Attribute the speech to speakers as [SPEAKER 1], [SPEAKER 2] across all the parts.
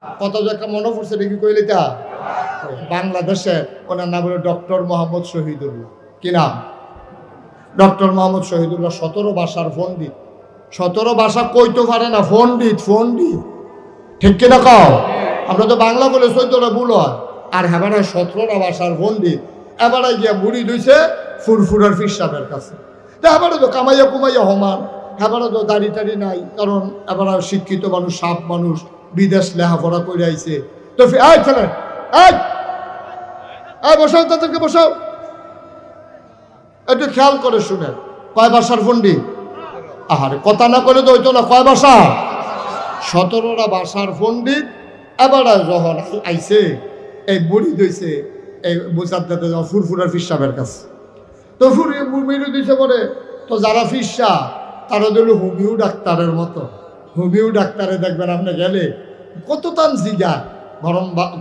[SPEAKER 1] কত একটা মনে পড়ছে নাকি কইলে তা বাংলাদেশের ওনার নাম হলো ডক্টর মোহাম্মদ শহীদুল্লাহ। কি নাম? ডক্টর মোহাম্মদ শহীদুল্লাহ 17 ভাষার পণ্ডিত। 17 ভাষা কইতে পারে না, পণ্ডিত পণ্ডিত, ঠিক কিনা কও? আমরা তো বাংলা বলে 14টা ভুল হয়, আর হেবারে 17টা ভাষার পণ্ডিত। এবারে গিয়া মুড়ি ধুইছে ফুরফুরার ফিসাবের কাছে। তা এবারে তো কামাইয়া কুমাইয়া হমান, এবারে তো দাড়ি টাড়ি নাই, কারণ এবারে শিক্ষিত মানুষ, সাপ মানুষ, বিদেশ লেখাপড়া করে আইছে। তো এই ছেলে, এই বসাও, তাদেরকে বসাও, একটু খেয়াল করে শুনেন। কয় ভাষার পণ্ডিত? আহারে কথা না করে তো হইতো না। কয় ভাষা? 17টা ভাষার পণ্ডিত। এবারে যখন আইছে এই বুড়ি দইছে এই মুজাদ্দেদ ফুরফুরার ফিসাবের কাছে, তো মুড়ি দিছে পরে তো যারা ফিসা তারা দিল হোমিও ডাক্তারের মতো। হোমিও ডাক্তারে দেখবেন আপনি গেলে কত তান জিগা,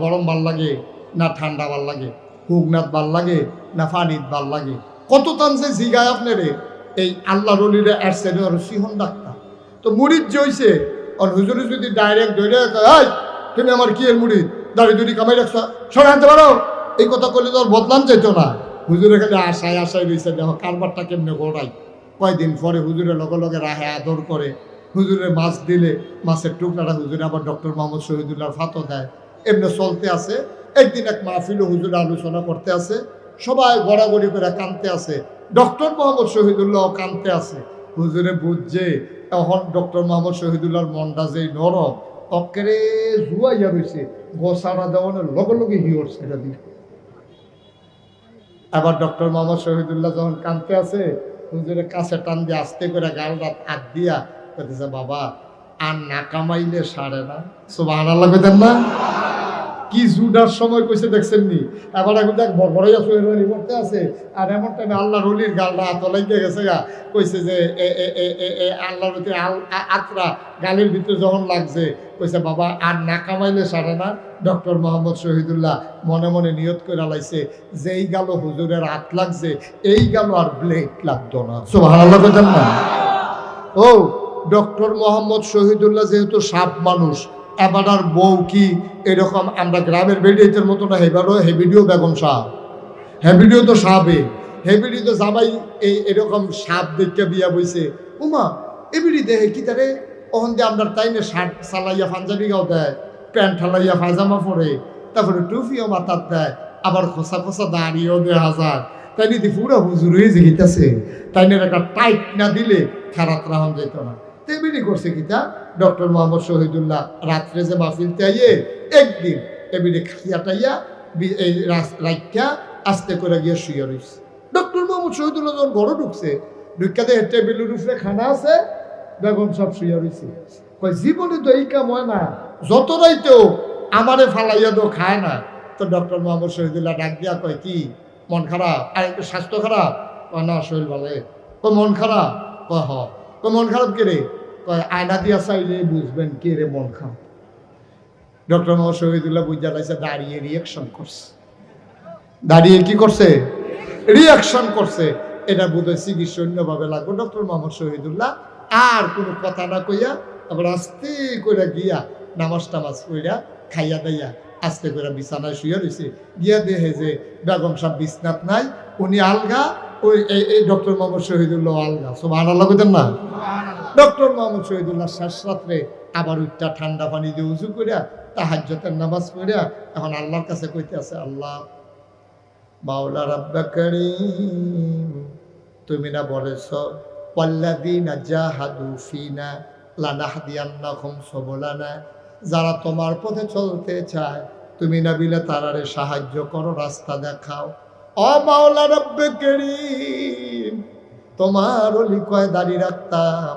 [SPEAKER 1] গরম ভাল লাগে না ঠান্ডা ভাল লাগে, হুগনাথ ভাল লাগে না ফানিত ভাল লাগে, কত তান যে জিগায় আপনারে। এই আল্লাহ রলিরা এসছে সিহন ডাক্তার। তো মুড়িদ যে হইছে হুজুরি যদি ডাইরেক্ট ধরে তুমি আমার কি এর মুড়িদ, দাড়ি দুড়ি কামাই রাখছো, সরে আনতে পারো, এই কথা করলে তো বদলাম যেত না। হুজুরে খালি আশায় আশায় রয়েছে, দেখো কারবারটা কেমনে গোড়াই। কয়দিন পরে হুজুরের লগে লগে রাহে আদর করে, হুজুরের মাছ দিলে মাছের টুকরাটা হুজুরে আবার ডক্টর মোহাম্মদ শহীদুল্লাহর ফাতো দেয়। এমনি চলতে আছে। একদিন এক মাহফিল হুজুরে আলোচনা করতে আছে, সবাই গড়াগড়ি করে কানতে আছে, ডক্টর মোহাম্মদ শহীদুল্লাহ কানতে আছে। হুজুরে বুঝছে এখন ডক্টর মোহাম্মদ শহীদুল্লাহর মনটা যেই নরম, অক্কেরে জুয়াইয়া রয়েছে, গোসারা দেওয়ানোর লগে লগে হিওর সেটা দিল। আবার ডক্টর মোহাম্মদ শহীদুল্লাহ যখন কানতে আছে, হুজুরের কাছে টান দিয়ে আস্তে করে গালটা হাত দিয়া বলতেছে, বাবা আর না কামাইলে সারে না। সুবহানাল্লাহ কইতেন না? কি জুডার সময় কইছে দেখছেন নি? এবার এখন দেখ বড়বড়াইয়া সুয়ের করতে আছে, আর এমন টাইমে আল্লাহ রলির গালটা আতলাই দিয়ে গেছে গা। কইছে যে আল্লাহ রতি আত্রা গালের ভিতরে যখন লাগছে, কইছে বাবা আর না কামাইলে সারে না। ডক্টর মোহাম্মদ শহীদুল্লাহ মনে মনে নিয়ত করে লাইছে, যেই গালো হুজুরের হাত লাগছে এই গালো আর ব্লেড লাগতো না। সুবহানাল্লাহ কইতেন না? ও ডক্টর মোহাম্মদ শহীদুল্লাহ যেহেতু সাপ মানুষ, এবার আর বউ কি এরকম আমরা গ্রামের বেডিয়ের মতো না, হেবারও হেবিডিও বেগম সাপ, হেবিডিও তো সাপে, হেবিডি তো জামাই এই এরকম সাপ দেখে বিয়া বইছে। উমা এবিডি দেহে কি তারে ওখান দিয়ে আমরা তাই না শার্ট চালাইয়া পাঞ্জাবি গাও দেয়, প্যান্ট ঠালাইয়া পায়জামা পরে, তারপরে টুপিও মাথার দেয়, আবার খোসা খোসা দাঁড়িয়েও দেয় হাজার। তাই নিতে পুরো হুজুর হয়ে জিগিতেছে, তাই না একটা টাইট না দিলে খারাপ রাহন যেত না। তেমনি করছে কিতা ডক্টর মোহাম্মদ শহীদুল্লাহ রাত্রে যে মাহফিলতে আইয়ে একদিন এমনি খাইয়া টাইয়া এই রাইখা আস্তে করে গিয়ে শুয়ে রয়েছে। ডক্টর মোহাম্মদ শহীদুল্লাহ যখন ঘরে ঢুকছে, ঢুকাতে টেবিলের উপরে খানা আছে, বেগম সব শুয়ে রয়েছে। কয় জীবনে তো এই কাম হয় না, যত রাইতেও আমারে ফালাইয়া তো খায় না। তো ডক্টর মোহাম্মদ শহীদুল্লাহ ডাক দিয়া কয়, কি মন খারাপ? আর একটু স্বাস্থ্য খারাপ? কয় না, শরীর ভালো। কয় মন খারাপ? কয় হ। কয় মন খারাপ কে রে? কয় আয়না দিয়া চাইলে বুঝবেন কে রে মন খারাপ। ডক্টর মোহাম্মদ শহীদুল্লাহ বুঝা লাইছে, দাঁড়িয়ে রিয়াকশন করছে। দাঁড়িয়ে কি করছে? রিয়াকশন করছে। এটা বোধহয় চিকিৎসা অন্যভাবে লাগবে। ডক্টর মোহাম্মদ শহীদুল্লাহ আর কোনো কথা না কইয়া আবার আস্তে করে গিয়া নামাজ টামাজ কইরা খাইয়া দাইয়া আস্তে করে বিছানায় শুয়ে রয়েছে। গিয়া দেখে যে বেগম সাহেব বিছনাত নাই, উনি আলগা, ওই এই ডক্টর মোহাম্মদ শহীদুল্লাহ আলগা। সুবহানাল্লাহ কইতেন না? ডক্টর মোহাম্মদ শহীদুল্লাহ শেষ রাত্রে আবার উঠটা ঠান্ডা পানি দিয়ে উজু করিয়া তাহাজ্জুদের নামাজ পড়িয়া এখন আল্লাহর কাছে কইতে আছে, আল্লাহ মাওলা রাব্বা কারীম, তুমি না বলেছ ওয়াল্লাযীনা জাহাদু ফিনা লানাহদিয়ান্নাহুম সুবুলানা, যারা তোমার পথে চলতে চায় তুমি না বিলে তারারে সাহায্য করো, রাস্তা দেখাও। ও মাওলা রাব্বে কারীম, তোমার ওলি কয় দাড়ি রাখতাম,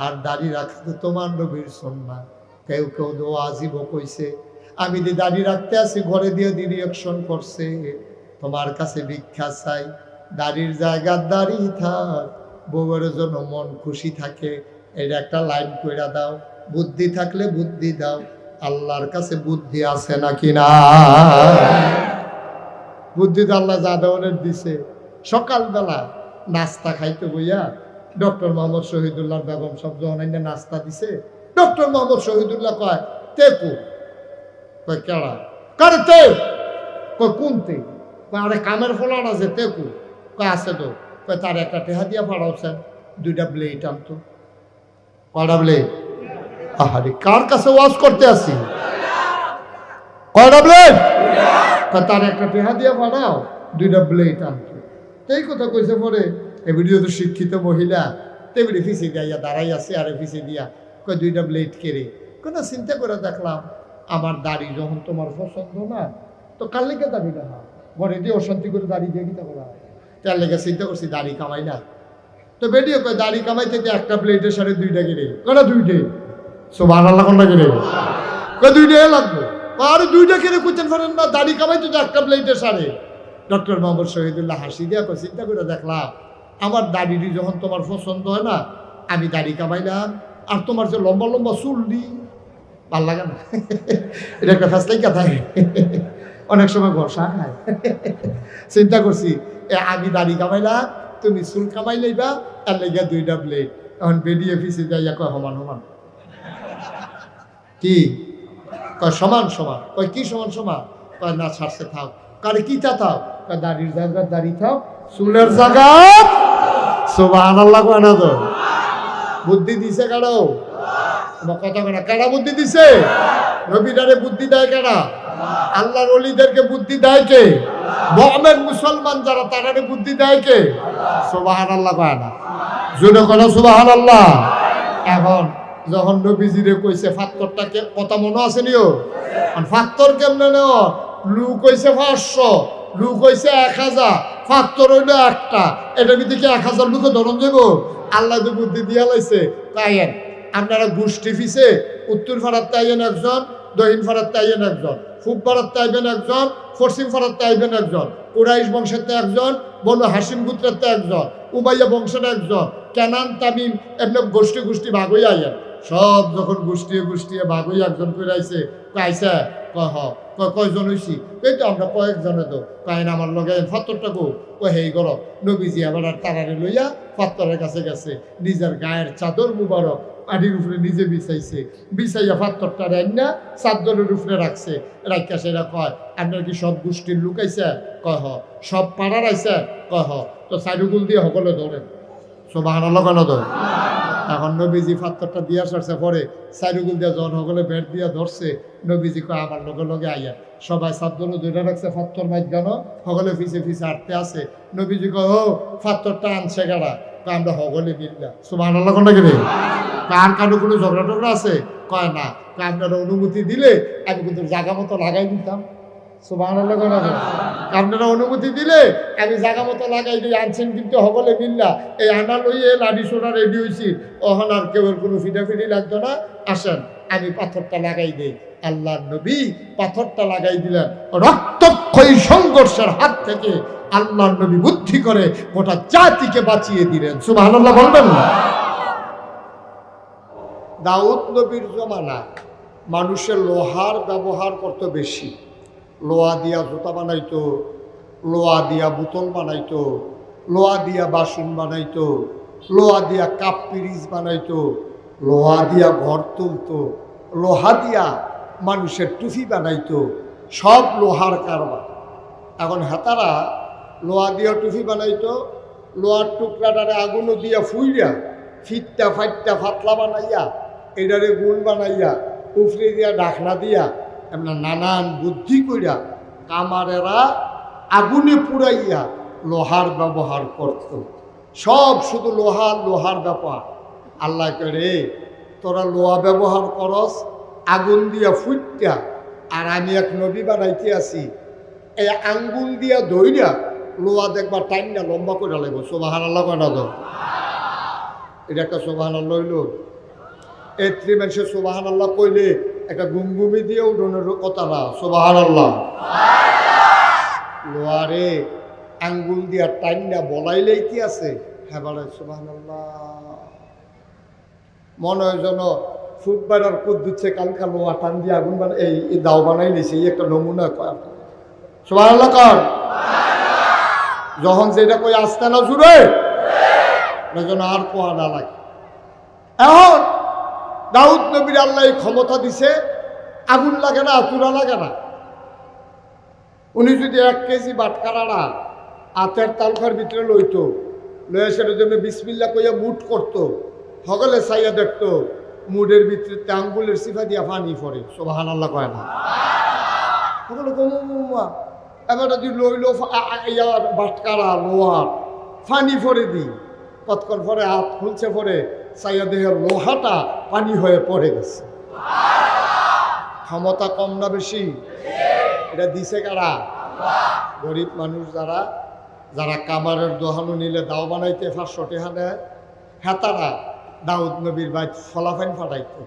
[SPEAKER 1] আর দাড়ি রাখতে তোমার নবীর সুন্নাহ। কেউ কেউ দোয়া আজিব কইছে, আমি দি দাড়ি রাখতে আসি ঘরে দিয়ে দি রিয়াকশন করছে, তোমার কাছে ভিক্ষা চাই, দাড়ির জায়গা দাড়ি থাক, বউয়ের জন্য মন খুশি থাকে, এটা একটা লাইন কইরা দাও। বুদ্ধি থাকলে বুদ্ধি দাও, আল্লাহর কাছে বুদ্ধি আছে নাকি না? বুদ্ধি তো আল্লাহ যা দেওয়ানের দিছে। সকালবেলা নাস্তা খাইতে বইয়া ডক্টর মোহাম্মদ শহীদুল্লাহর বেগম সব যখন নাস্তা দিছে, ডক্টর মোহাম্মদ শহীদুল্লাহ কয় তেকু কয় কেড়া করে তে কয় কোনতে কয় আরে কামের ফলান আছে তে কু কয় আছে তো কয় তার একটা টেহা দিয়া পাঠাওছেন 2টা ব্লেড আনতো কয়টা ব্লেড আহারে কার কাছে ওয়াজ করতে আসি কয়টা ব্লেড তার একটা টেহা দিয়া পাঠাও 2টা ব্লেড আনতো এই কথা কইছে পরে এবিডিও তো শিক্ষিত মহিলা তেবিডি ফিসে দিয়া দাঁড়াই আছে আরে ফিসে দিয়া কয় 2টা ব্লেড কেড়ে কোনো চিন্তা করে দেখলাম আমার দাড়ি যখন তোমার পছন্দ না তো কার লেগে দাড়ি না ঘরে দিয়ে অশান্তি করে দাড়ি দিয়ে কিতা করা হয় তার লেগে চিন্তা করছি দাড়ি কামাই না তো বেডিও কয় দাড়ি কামাইতে দিয়ে একটা প্লেটের সাড়ে 2টা কেড়ে কটা 2টে সুবহানাল্লাহ কোনটা কেড়ে কয় 2টাই লাগবে আর 2টা কেড়ে কুইতেন পারেন না দাড়ি কামাইতে দিয়ে একটা প্লেটের সাড়ে ডক্টর মোহাম্মদ শহীদুল্লাহ হাসি দিয়া কয় চিন্তা করে দেখলাম আমার দাড়িটি যখন তোমার পছন্দ হয় না আমি দাড়ি কামাইলাম আর তোমার যে লম্বা লম্বা চুল দি ভাল লাগে না এটা একটা ফ্যাসলাই কথা অনেক সময় ঘষা খায় চিন্তা করছি আমি দাড়ি কামাইলাম তুমি চুল কামাই লইবা আর লেগে 2টা ব্লেড এখন বেরিয়ে ফিসে যাইয়া কয় সমান সমান কি কয় সমান সমান কয় কি সমান সমান কয় না ছাড়ছে থাক কারে কিটা থাক কয় দাড়ির জায়গা দাড়ি থাক চুলের জায়গা সুবহানাল্লাহ কয় না তো বুদ্ধি দিছে কারো কথা কেনা কারা বুদ্ধি দিছে নবীদারে বুদ্ধি দেয় কারা আল্লাহর ওলিদেরকে বুদ্ধি দেয় কে মুমিন মুসলমান যারা তারারে বুদ্ধি দেয় কে সুবহানাল্লাহ কয় না জোরে কয় সুবহানাল্লাহ এখন যখন নবীজিরে কইছে ফাত্তরটাকে কথা মনে আছে নিও ফাত্তর কেমনে নেও লু কইছে 500 লু কইছে 1000 ফাত্তর হইলো একটা এটার ভিতরে কি 1000 লুকে ধরন দেব আল্লাহ যে বুদ্ধি দিয়া লাইছে তাই আপনারা গোষ্ঠী ফিসে উত্তর ফাড়ার তাইবেন একজন দক্ষিণ ফাড়ার তাইবেন একজন পূব ফাড়ার তাইবেন একজন পশ্চিম ফাড়ার তাইবেন একজন কুরাইশ বংশের একজন বনু হাসিম গোত্রের একজন উমাইয়া বংশের একজন কেনান তামিম এমনি গোষ্ঠী গোষ্ঠী ভাগ হইয়া আইয়েন সব যখন গোষ্ঠী ভাগ হইয়া একজন করে আইছে আইসা কয়জন হইছি এই তো আমরা কয়েকজনে তো কাহিন আমার লগে ফাত্তরটা গো হেই গর নবীজি আবার আর তারারে লইয়া ফাত্তরের কাছে গেছে নিজের গায়ের চাদর মুবারক পাটির উপরে নিজে বিছাইয়া ফাত্তরটা রান্না চাদরের উপরে রাখছে রাখা সেটা কয় আপনার কি সব গোষ্ঠীর লোক আইসা কয় হ সব পাড়ার আইসা কয় হ তো সাইডুগুল দিয়ে সকলে ধরেন সুবহানাল্লাহ কেন ধরে এখন নবীজি ফাত্তরটা দিয়া সারছে পরে সাইডুগুল দিয়ে যখন সকলে বেড দিয়া ধরছে নবীজি কয় আমার লগে লগে আইয়া সবাই চাদর ধরে রাখছে ফাত্তর মাইক গানো সকলে ফিসে আটতে আছে নবীজি কয় ও ফাত্তরটা আনছে গাড়া আমরা সকলে মিললাম সুবহানাল্লাহ কোনটা কি কার কারো কোনো ঝগড়া টগড়া আছে কয় না আপনারা অনুমতি দিলে আমি কিন্তু জায়গা মতো লাগাই দিতাম সুবহানাল্লাহ কোনটা আপনারা অনুমতি দিলে আমি জায়গা মতো লাগাই দিই আনছেন কিন্তু সকলে মিললা এই আনা লইয়ে লাডি সোনা রেডি হয়েছি ওখান আর কেউ কোনো ফিটাফিটি লাগতো না আসেন আমি পাথরটা লাগাই দিই আল্লাহ নবী পাথরটা লাগাই দিলেন রক্তক্ষয়ী সংঘর্ষের হাত থেকে আল্লাহ নবী বুদ্ধি করে গোটা জাতিকে বাঁচিয়ে দিলেন সুবহানাল্লাহ বলবেন না দাউদ নবীর জমানা মানুষের লোহার ব্যবহার করতে বেশি লোহা দিয়া জুতা বানাইতো লোহা দিয়া বোতল বানাইতো লোহা দিয়া বাসন বানাইতো লোহা দিয়া কাপ পিরিচ বানাইতো লোহা দিয়া ঘর তুলতো লোহা দিয়া মানুষের টুপি বানাইতো সব লোহার কারবার এখন হাতারা লোহা দিয়া টুপি বানাইতো লোহার টুকরাটারে আগুনও দিয়া ফুইয়া ফিটটা ফাইটটা ফাতলা বানাইয়া এটারে গুণ বানাইয়া উফরে দিয়া ঢাকনা দিয়া এমন নানান বুদ্ধি কইরা কামারেরা আগুনে পুড়াইয়া লোহার ব্যবহার করত সব শুধু লোহার ব্যাপার আল্লাহ করে তোরা লোহা ব্যবহার করস আগুন দিয়া ফুটটা আর আমি এক নবী বানাইতে আছি এই আঙ্গুল দিয়া ধইরা লোহা দেখবা টাইমটা লম্বা করে লাগবো সুবহানাল্লাহ কয়টা তো এটা একটা সুবহানাল্লাহ হইল এই ত্রিমাংসে সুবহানাল্লাহ কইলে একটা গুমগুমি দিয়ে উঠোনের কথা না সুবহানাল্লাহ লোহারে আঙ্গুল দিয়া টাইমটা বলাইলেই কি আছে হ্যাঁ বলে সুবহানাল্লাহ মনে হয় যেন ফুটবার আর কুদ্দুচ্ছে কালকা লোহা টান দিয়ে আগুন বানাই এই দাও বানাই নিছে এই একটা নমুনা সুবহানাল্লাহ কর যখন যেটা কই আসতে না জুড়ে যেন আর কোয়া না লাগে এখন দাউদ নবীর আল্লাহ ক্ষমতা দিছে আগুন লাগে না, চুলা লাগে না। উনি যদি 1 কেজি বাটকারাড়া আতের তালখার ভিতরে লইতো, লইয়া সেটার জন্য বিসমিল্লা কইয়া মুট করতো, সকলে চাইয়া দেখতো মুডের ভিতরে আঙ্গুলের সিফা দিয়া পানি পড়ে। সুবহানাল্লাহ কয় না? সকলে কমা এবার যদি লইলো বাটকারা লোহার পানি পরে দিই, কতক্ষণ পরে হাত খুলছে, পরে চাইয়া দেহের লোহাটা পানি হয়ে পড়ে গেছে। ক্ষমতা কম না বেশি? এটা দিছে কারা? গরিব মানুষ যারা যারা কামারের দোহানো নিলে দাও বানাইতে 500 টাকা নেয়, হেতারা দাউদ নবীর বাইত ফলাফাইন ফাটাইতো,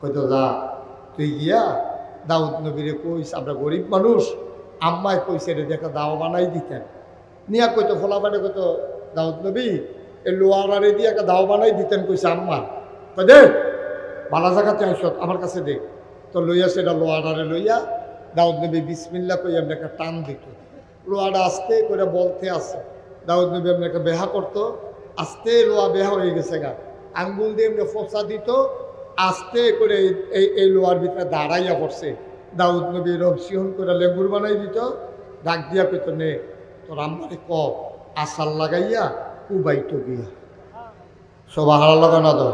[SPEAKER 1] কইতো যা তুই গিয়া দাউদ নবীরে কইস, আমরা গরিব মানুষ, আম্মায় কইছে রে দেখা দাও বানাই দিতেন। নিয়া কইতো ফলাফাইনে, কইতো দাউদ নবী এই লোয়ারে দিয়ে একটা দাও বানাই দিতেন, কইছে আম্মা। কই দে বালা জায়গাতে আইস আমার কাছে দে। তো লইয়া সেটা লোয়ারে লইয়া দাউদ নবী বিসমিল্লা কই এমনি একটা টান দিত, লোয়াটা আস্তে করে বলতে আছে। দাউদ নবী এমনি একটা বেহা করতো, আস্তে লোয়া বেহা হয়ে গেছে গা, আঙ্গুল দিয়ে এমনি ফোঁসা দিত, আস্তে করে এই লোয়ার ভিতরে দাঁড়াইয়া পড়ছে। দাউদ নবী রবসিহন করে লেবুর বানাই দিত, ডাক দিয়া পেত নে তোর আম্মারে ক আসার লাগাইয়া উবাইতো গিয়া। সবা হারা লাগানো তো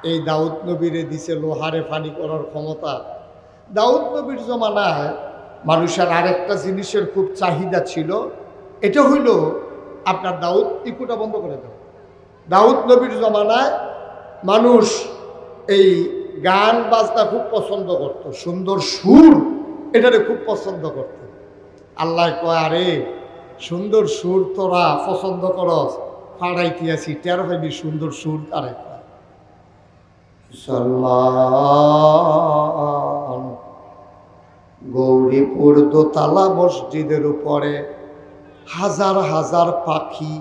[SPEAKER 1] এই দাউদ নবীরে দিছে লোহারে পানি করার ক্ষমতা। দাউদ নবীর জমানায় মানুষের আরেকটা জিনিসের খুব চাহিদা ছিল, এটা হইল আপনার দাউদ ইকুটা বন্ধ করে দাও। দাউদ নবীর জমানায় মানুষ এই গান বাজনা খুব পছন্দ করত, সুন্দর সুর এটারে খুব পছন্দ করত। আল্লাহ কয় আরে সুন্দর সুর তোরা পছন্দ করস, ফাড়াইতে আছি টের পাইবি সুন্দর সুর কারে। মুসলমান গৌরীপুর দোতলা মসজিদের উপরে হাজার হাজার পাখি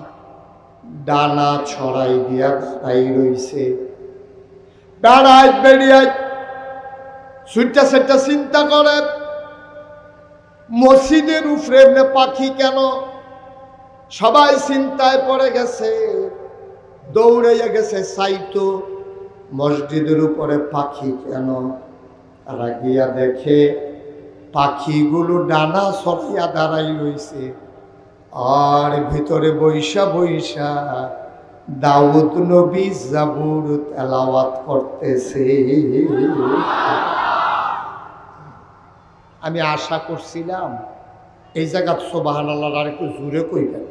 [SPEAKER 1] ডানা ছড়াই দিয়া দাঁড়াই রইছে। বেড়ায় বেরিয়ে সুইটা সেটা চিন্তা করে মসজিদের উপরে এমনি পাখি কেন? সবাই চিন্তায় পড়ে গেছে, দৌড়াইয়া গেছে সাইতো মসজিদের উপরে পাখি কেন। তারা গিয়া দেখে পাখিগুলো ডানা ছড়াইয়া দাঁড়াই রইছে, আর ভিতরে বৈশা বৈশা দাউদ নবী জাবুর তেলাওয়াত করতেছে। আমি আশা করছিলাম এই জায়গা সুবহানাল্লাহ আর একটু জোরে কইবেন।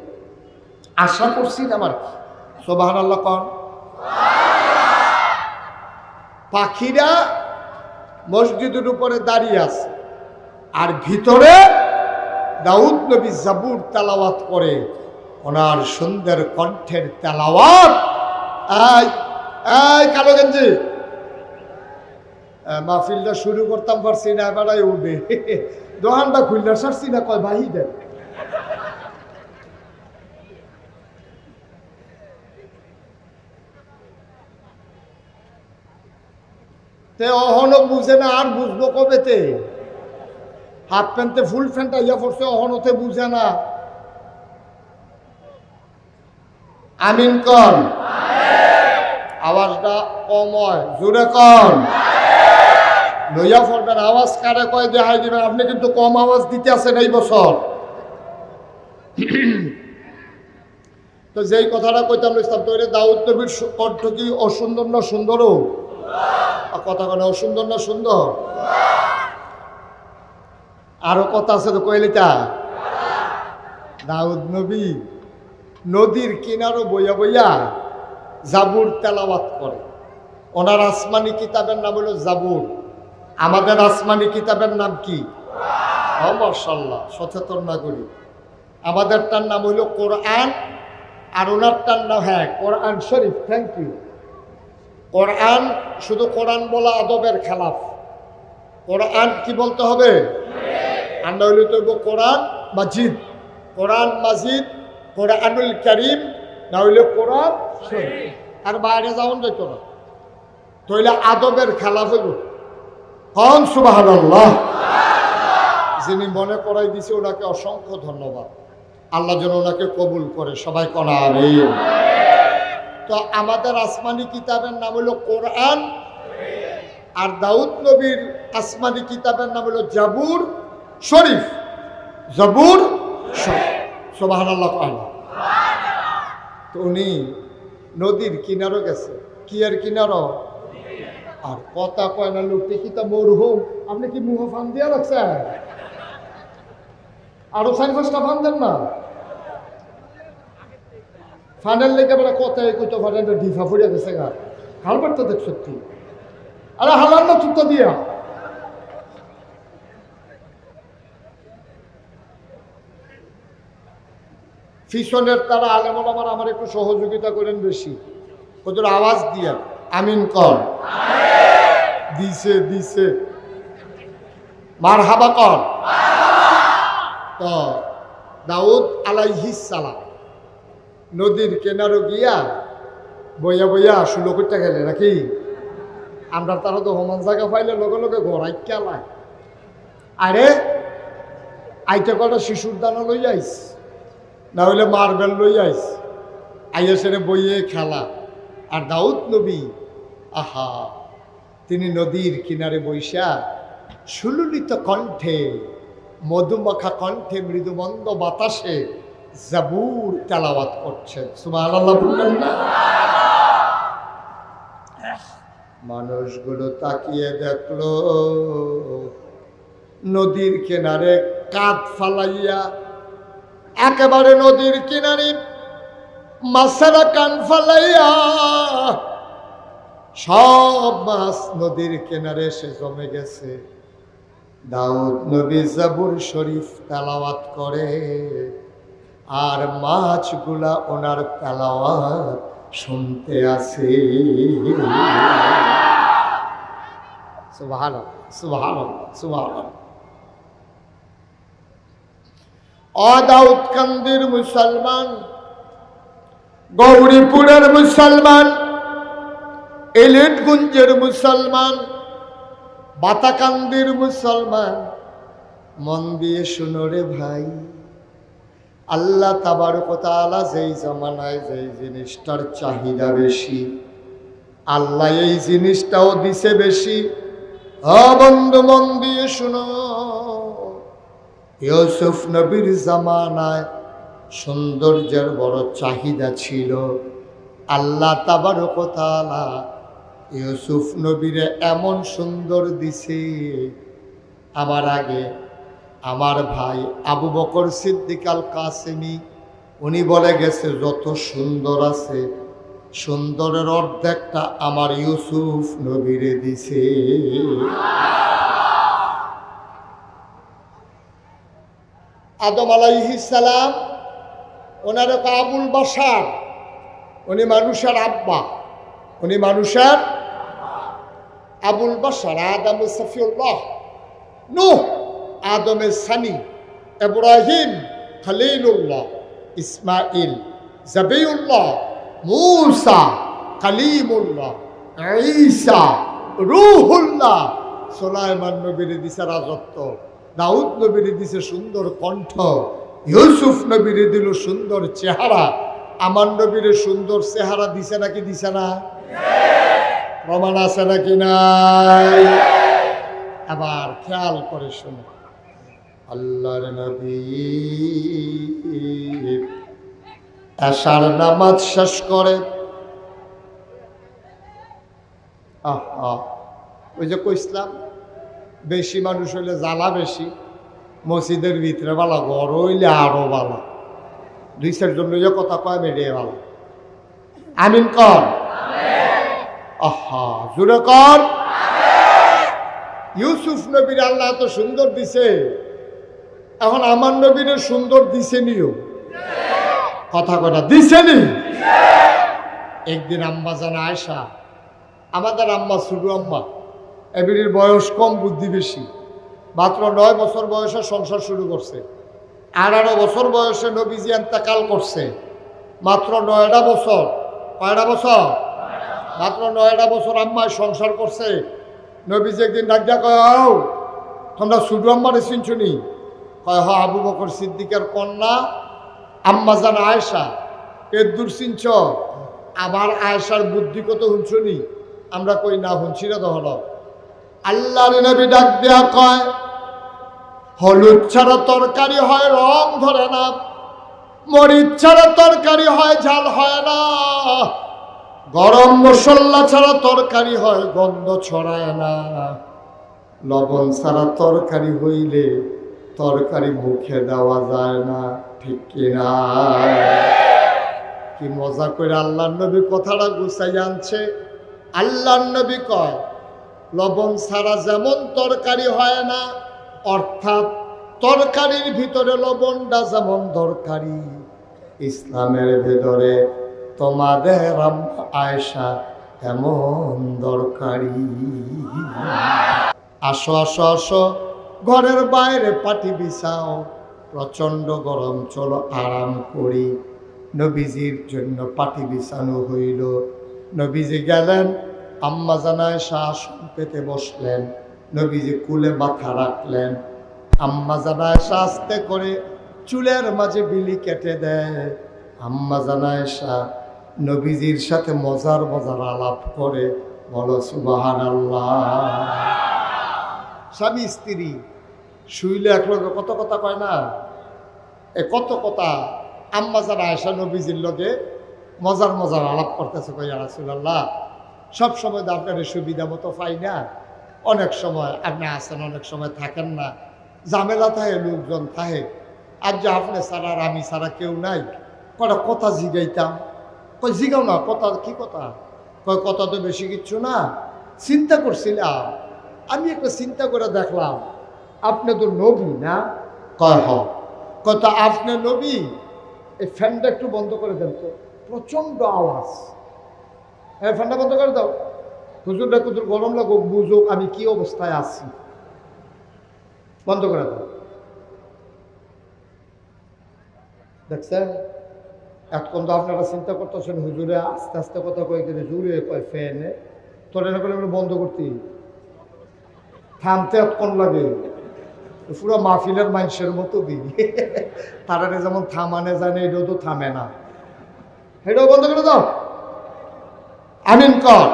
[SPEAKER 1] আশা করছিলাম আর কি, সুবহানাল্লাহ কন। পাখিরা মসজিদের উপরে দাঁড়িয়ে আছে, আর ভিতরে দাউদ নবী জাবুর তেলাওয়াত করে। ওনার সুন্দর কণ্ঠের তেলাওয়াত কালো গেঞ্জি মাহফিলটা শুরু করতাম পারছি না, বেড়াই উঠবে দোকানটা খুলনা সারছি না, কয় বাহি দেন। তে অহনো বুঝে না, আর বুঝবো কবেতে? হাফ প্যান্টে ফুল প্যান্ট আইয়া পড়ছে, অহনতে বুঝে না। আমিন কন, আওয়াজটা কম হয়, জোরে কন। লইয়া পড়বেন, আওয়াজ কারে কয় দেখাই দিবেন। আপনি কিন্তু কম আওয়াজ দিতে আছেন এই বছর। তো যেই কথাটা কইতাম ইসলাম তৈরি, দাউদ নবীর কণ্ঠ কি অসুন্দর না সুন্দরও? কথা কেন অসুন্দর না সুন্দর? আরো কথা আছে তো কইলিতা। দাউদ নবী নদীর কিনারও বইয়া বইয়া জাবুর তেলাওয়াত করে। ওনার আসমানি কিতাবের নাম হলো জাবুর। আমাদের আসমানি কিতাবের নাম কি? মাশাআল্লাহ, সচেতন নাগরিক। আমাদেরটার নাম হইল কোরআন, আর ওনারটার নাম কোরআন শরীফ। Thank you. কোরআন শুধু কোরআন বলা আদবের খেলাফ। কোরআন কি বলতে হবে? আর না হইলে তো কোরআন মাজিদ। কোরআন মাজিদ, কোরআনুল কারীম, না হইলে কোরআন শরীফ। আর বাইরে যাওন যেত না, তইলে আদবের খেলাফ হইব। কন সুবহানাল্লাহ। যিনি মনে করাই দিছে ওনাকে অসংখ্য ধন্যবাদ। আল্লাহ যেন ওনাকে কবুল করে, সবাই কন আমিন। তো আমাদের আসমানি কিতাবের নাম হলো কোরআন। আর দাউদ নবীর আসমানি কিতাবের নাম হলো জাবুর শরীফ। জাবুর শরীফ, সুবহানাল্লাহ। তো উনি নদীর কিনারও গেছে। কি আর কিনারও? আর কথা কয় না লোকটি কি তা মরহুম, আপনি কি মুহ ফান দিয়া রাখছেন? আরো 4-5টা ফান দেন না। ফানের লেগে বলে কথাই কইতো ফানের ঢিফা ফুড়িয়া গেছে গা। হালবার তো দেখ সত্যি। আরে হালার না চুক্তা দিয়া। পিছনের তারা আলেমন আমার একটু সহযোগিতা করেন বেশি, ওদের আওয়াজ দিয়া আমিন কর। দিছে দিছে মারহাবা কর। তো দাউদ আলাইহিস সালাম নদীর কেনারো গিয়া বইয়া বইয়া শুলো করতে গেলে নাকি? আমরা তারা তো সমান জায়গা পাইলে লগে লগে ঘরাই খেলায়। আরে আইতে কটা শিশুর দানা লই আইস, না হইলে মার্বেল লই আইস, আইয়া সেরে বইয়ে খেলা। আর দাউদ নবী আহা, তিনি নদীর কিনারে বৈশা সুললিত কণ্ঠে, মধুমাখা কণ্ঠে, মৃদুমন্দ বাতাসে জাবুর তেলাওয়াত করছেন। সুবহানাল্লাহ বললেন না? মানুষগুলো তাকিয়ে দেখলো নদীর কিনারে কাঁধ ফালাইয়া, একেবারে নদীর কিনারে মাছেরা কান ফালাইয়া সব মাছ নদীর কিনারে এসে জমে গেছে। দাউদ নবী জাবুর শরীফ তেলাওয়াত করে, আর মাছগুলা ওনার তেলাওয়াত শুনতে আছে। সুবহানাল্লাহ, সুবহানাল্লাহ, সুবহানাল্লাহ। ও দাউদকান্দির মুসলমান, গৌরীপুরের মুসলমান, এলিটগঞ্জের মুসলমান, বাতাকান্দির মুসলমান, মন দিয়ে শুনো রে ভাই, আল্লাহ তাবারক ওয়া তাআলা যেই জামানায় যেই জিনিসটার চাহিদা বেশি, আল্লাহ এই জিনিসটাও দিছে বেশি। বন্ধু মন দিয়ে শুনো, ইউসুফ নবীর জামানায় সৌন্দর্যের বড় চাহিদা ছিল। আল্লাহ তাবারক ওয়া তাআলা ইউসুফ নবীরে এমন সুন্দর দিছে, আমার আগে আমার ভাই আবু বকর সিদ্দিক আল কাসেমি উনি বলে গেছে, যত সুন্দর আছে সুন্দরের অর্ধেকটা আমার ইউসুফ নবীরে দিছে। আদম আলাইহিস সালাম ওনার আবুল বাশার, উনি মানুষের আব্বা, উনি মানুষের আবুল বাশার। আদম সফিউল্লাহ, নূহ আদমের সানি, ইব্রাহিম খলিলুল্লাহ, ইসমাইল জবিউল্লাহ, মূসা কালিমুল্লাহ, ঈসা রূহুল্লাহ। সুলাইমান নবীর দিছে রাজত্ব, দাউদ নবীর দিছে সুন্দর কণ্ঠ, ইউসুফ নবীর দিল সুন্দর চেহারা। আমার নবীর সুন্দর চেহারা দিছে নাকি দিছে না? প্রমাণ আছে নাকি নাই? আবার খেয়াল করে শুনো, আল্লাহর নবী এশার নামাজ শেষ করে, ওই যে কইসলাম বেশি মানুষ হইলে জ্বালা বেশি, মসজিদের ভিতরে বালা, ঘর হইলে আরো বালা, 2-4 জন লইয়া কথা কয় মেডিয়ে বালা। আমিন কর। জোরে কর। ইউসুফ নবীর আল্লাহ তো সুন্দর দিছে, এখন আমার নবীর সুন্দর দিছে নিও, কথা কটা দিছে নি। একদিন আম্মা জানা আয়সা, আমাদের আম্মা ছোট আম্মা, এবির বয়স কম বুদ্ধি বেশি, মাত্র 9 বছর বয়সে সংসার শুরু করছে, 18 বছর বয়সে নবীজি ইন্তেকাল করছে, মাত্র 9টা বছর। কয়টা বছর? মাত্র 9টা বছর আম্মায় সংসার করছে। নবীজি একদিন ডাক দিয়া কয়, তোমরা ছোট আম্মারে চিনছনি? কয়, হ্যাঁ, আবু বকর সিদ্দিকের কন্যা আম্মা জান আয়েশা। এদুর চিনছ? আবার আয়েশার বুদ্ধি কত শুনছনি? আমরা কই না, শুনছি না। তখন আল্লাহর নবী ডাক দেয়া কয়, হলুদ ছাড়া তরকারি হয় রং ধরে না, মরিচ ছাড়া তরকারি হয় ঝাল হয় না, গরম মশলা ছাড়া তরকারি হয় গন্ধ ছড়ায় না, লবণ ছাড়া তরকারি হইলে তরকারি মুখে দেওয়া যায় না। ঠিক কিনা? কি মজা করে আল্লাহর নবী কথাটা গুছাই আনছে। আল্লাহর নবী কয়, লবণ ছাড়া যেমন তরকারি হয় না, অর্থাৎ তরকারির ভিতরে লবণটা যেমন দরকারি, ইসলামের ভিতরে তোমাদের আয়েশা এমন দরকারি। আসো আসো আসো, ঘরের বাইরে পাটি বিছাও, প্রচন্ড গরম, চলো আরাম করি। নবীজির জন্য পাটি বিছানো হইল। নবীজি গেলেন, আম্মা জান আয়েশা আসন পেতে বসলেন, নবীজি কুলে মাথা রাখলেন। আম্মা জান আয়েশা আস্তে করে চুলের মাঝে বিলি কেটে দেয়। আম্মা জান আয়েশা নবীজির সাথে মজার মজার আলাপ করে। বলো সুবহানাল্লাহ। স্বামী স্ত্রী শুইলে একলগে কত কথা কয় না, এ কত কথা। আম্মা জান আয়েশা নবীজির লগে মজার মজার আলাপ করতেছে। কই, ইয়া রাসূলুল্লাহ, সব সময় তো আপনার সুবিধা মতো পাই না, অনেক সময় আপনি আসেন, অনেক সময় থাকেন না, ঝামেলা থাকে, লোকজন থাকে, আর যে আপনি ছাড়া আর আমি ছাড়া কেউ নাই, কটা কথা জিগাইতাম। কই, জিগাও না, কথা কি কথা? কয়, কথা তো বেশি কিচ্ছু না, চিন্তা করছিলাম, আমি একটা চিন্তা করে দেখলাম, আপনি তো নবী না? কয়, হ। কত আপনি নবী? এই ফ্যানটা একটু বন্ধ করে দেন তো, প্রচন্ড আওয়াজ। হ্যাঁ, ফ্যানটা বন্ধ করে দাও। হুজুরটা কুজুর গরম লাগুক, বুঝুক আমি কি অবস্থায় আছি। বন্ধ করে দাও। দেখছেন, এতক্ষণ তো আপনারা চিন্তা করতেছেন হুজুরে আস্তে আস্তে কথা কয়ে গেলে জুড়ে কয় ফ্যানে, তোর এনে করে বন্ধ করতে থামতে এতক্ষণ লাগে। পুরো মাহফিলের মানুষের মতো দিই, তারা যেমন থামানে জানে, এটাও তো থামে না, এটাও বন্ধ করে দাও। আমিন কর।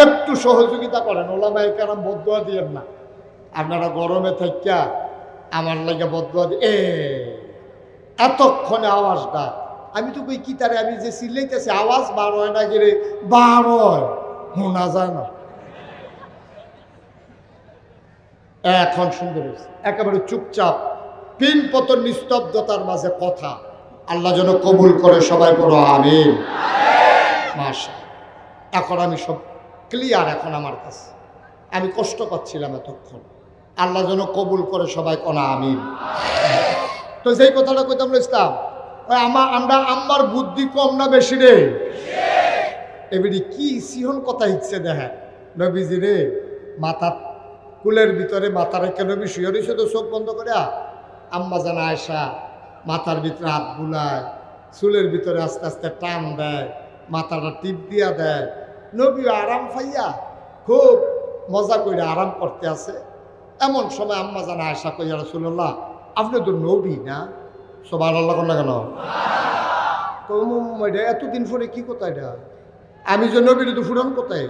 [SPEAKER 1] একটু সহযোগিতা করেন, ওলামায়ে কেরাম বদদুয়া দিয়েন না। আপনারা গরমে থাকিয়া আমার লাগে বদদুয়া দিয়ে এতক্ষণে আওয়াজটা, আমি তো কই কি তারে, আমি যে চিল্লাইতেছি আওয়াজ বার হয় না, গেলে বার হয়, শোনা যায় না। এখন সুন্দর হয়েছে, একেবারে চুপচাপ, পিন পতন নিস্তব্ধতার মাঝে কথা। আল্লাহ যেন কবুল করে, সবাই বড় আমিন। মাশাআল্লাহ, এখন আমি সব ক্লিয়ার, এখন আমার কাছে আমি কষ্ট পাচ্ছিলাম এতক্ষণ। আল্লাহ যেন কবুল করে, সবাই কোনা আমিন। তো যেই কথাটা কইতাম ইসলাম, আমরা আম্মার বুদ্ধি কম না বেশি রে? এবারে কি সিহন কথা ইচ্ছে দেখে। নবীজি রে মাথা কুলের ভিতরে মাথা রেখে নবী শুয়ে রয়েছে, তো চোখ বন্ধ করে আম্মা জান আয়েশা মাথার ভিতরে হাত বুলায়, চুলের ভিতরে আস্তে আস্তে টান দেয়, মাথাটা টিপ দিয়া দেয়। নবী আরাম পাইয়া খুব মজা করে আরাম করতে আছে। এমন সময় আম্মা জান আয়েশা কই, ইয়া রাসূলুল্লাহ, আপনি তো নবী না? সুবহানাল্লাহ না কেন? এটা এতদিন পরে কি কথা এটা? আমি যে নবীর তো ফুরান কোথায়?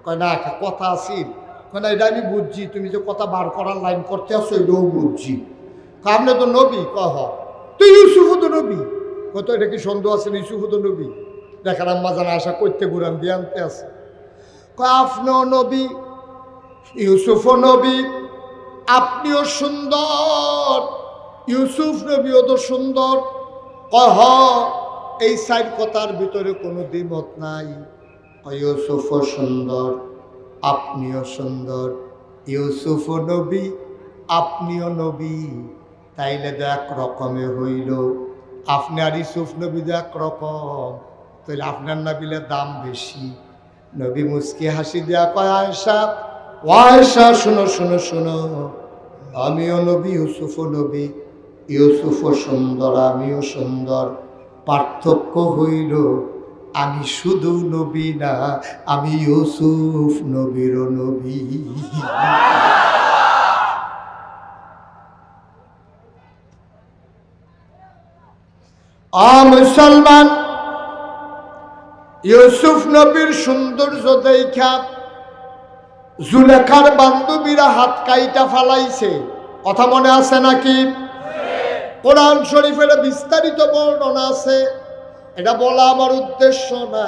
[SPEAKER 1] কয় না, একটা কথা আছিল। কয় না, এটা আমি বুঝছি, তুমি যে কথা বার করার লাইন করতে আসছো এটাও বুঝছি। আপনি তো নবী? কহ তো ইউসুফও তো নবী। কত এটা কি সন্দেহ আছে? ইউসুফও তো নবী। দেখেন আম্মা জান আয়েশা করতে ঘুরান দিয়ে আনতে আছে। কয়, আপনিও নবী, ইউসুফও নবী, আপনিও সুন্দর, ইউসুফ নবীও তো সুন্দর। কহ এই সাইড কথার ভিতরে কোনো দ্বিমত নাই। ইউসুফও সুন্দর, আপনিও সুন্দর, ইউসুফও নবী, আপনিও নবী, তাইলে তো এক রকমে হইল। আপনি আর ইউসুফ নবী তো একরকম, তাইলে আপনার নবীলে দাম বেশি। নবী মুস্কি হাসি দেয়া কয়, আয়েশা, ও আয়েশা, শুনো শুনো শুনো, আমিও নবী, ইউসুফও নবী, ইউসুফও সুন্দর, আমিও সুন্দর, পার্থক্য হইল আমি শুধু নবী না, আমি ইউসুফ নবীরও নবী। মুসলমান, ইউসুফ নবীর সৌন্দর্য দেখা জুলেখার বান্ধবীরা হাত কাইটা ফালাইছে, কথা মনে আছে নাকি? কোরআন শরীফের বিস্তারিত বর্ণনা আছে, এটা বলা আমার উদ্দেশ্য না।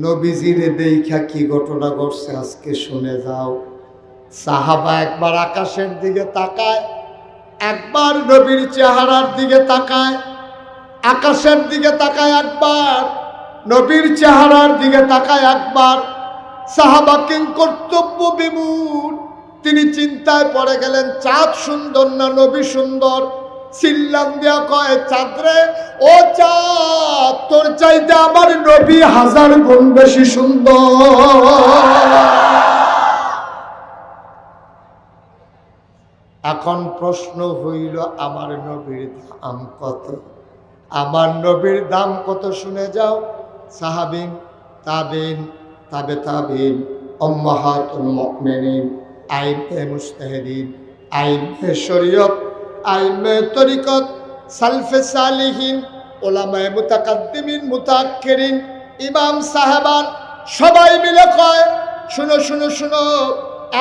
[SPEAKER 1] নবীজিরে দেখা কি ঘটনা ঘটছে আজকে শুনে যাও। সাহাবা একবার আকাশের দিকে তাকায়, একবার নবীর চেহারার দিকে তাকায়, আকাশের দিকে তাকায় একবার, নবীর চেহারার দিকে তাকায় একবার। সাহাবা কিং কর্তব্য বিমূঢ়, তিনি চিন্তায় পড়ে গেলেন, চাঁদ সুন্দর না নবী সুন্দর? চিল্লাম দিয়া কয়, চাঁদরে ও চাঁদ, তোর চাইতে আমার নবী 1000 গুণ বেশি সুন্দর। এখন প্রশ্ন হইল, আমার নবীর দাম কত? আমার নবীর দাম কত শুনে যাও। সাহাবিন, তাবিন, তাবে তাবিন, উম্মাহাতুল মুমিনিন, আইমে মুজতাহিদিন, আইমে শরীয়ত, আইমে তরিকত, সালফে সালিহিন, উলামায়ে মুতাকাদ্দিমিন, মুতাআক্খিরিন, ইমাম সাহেবান সবাই মিলে কয়, শুনো শুনো শুনো,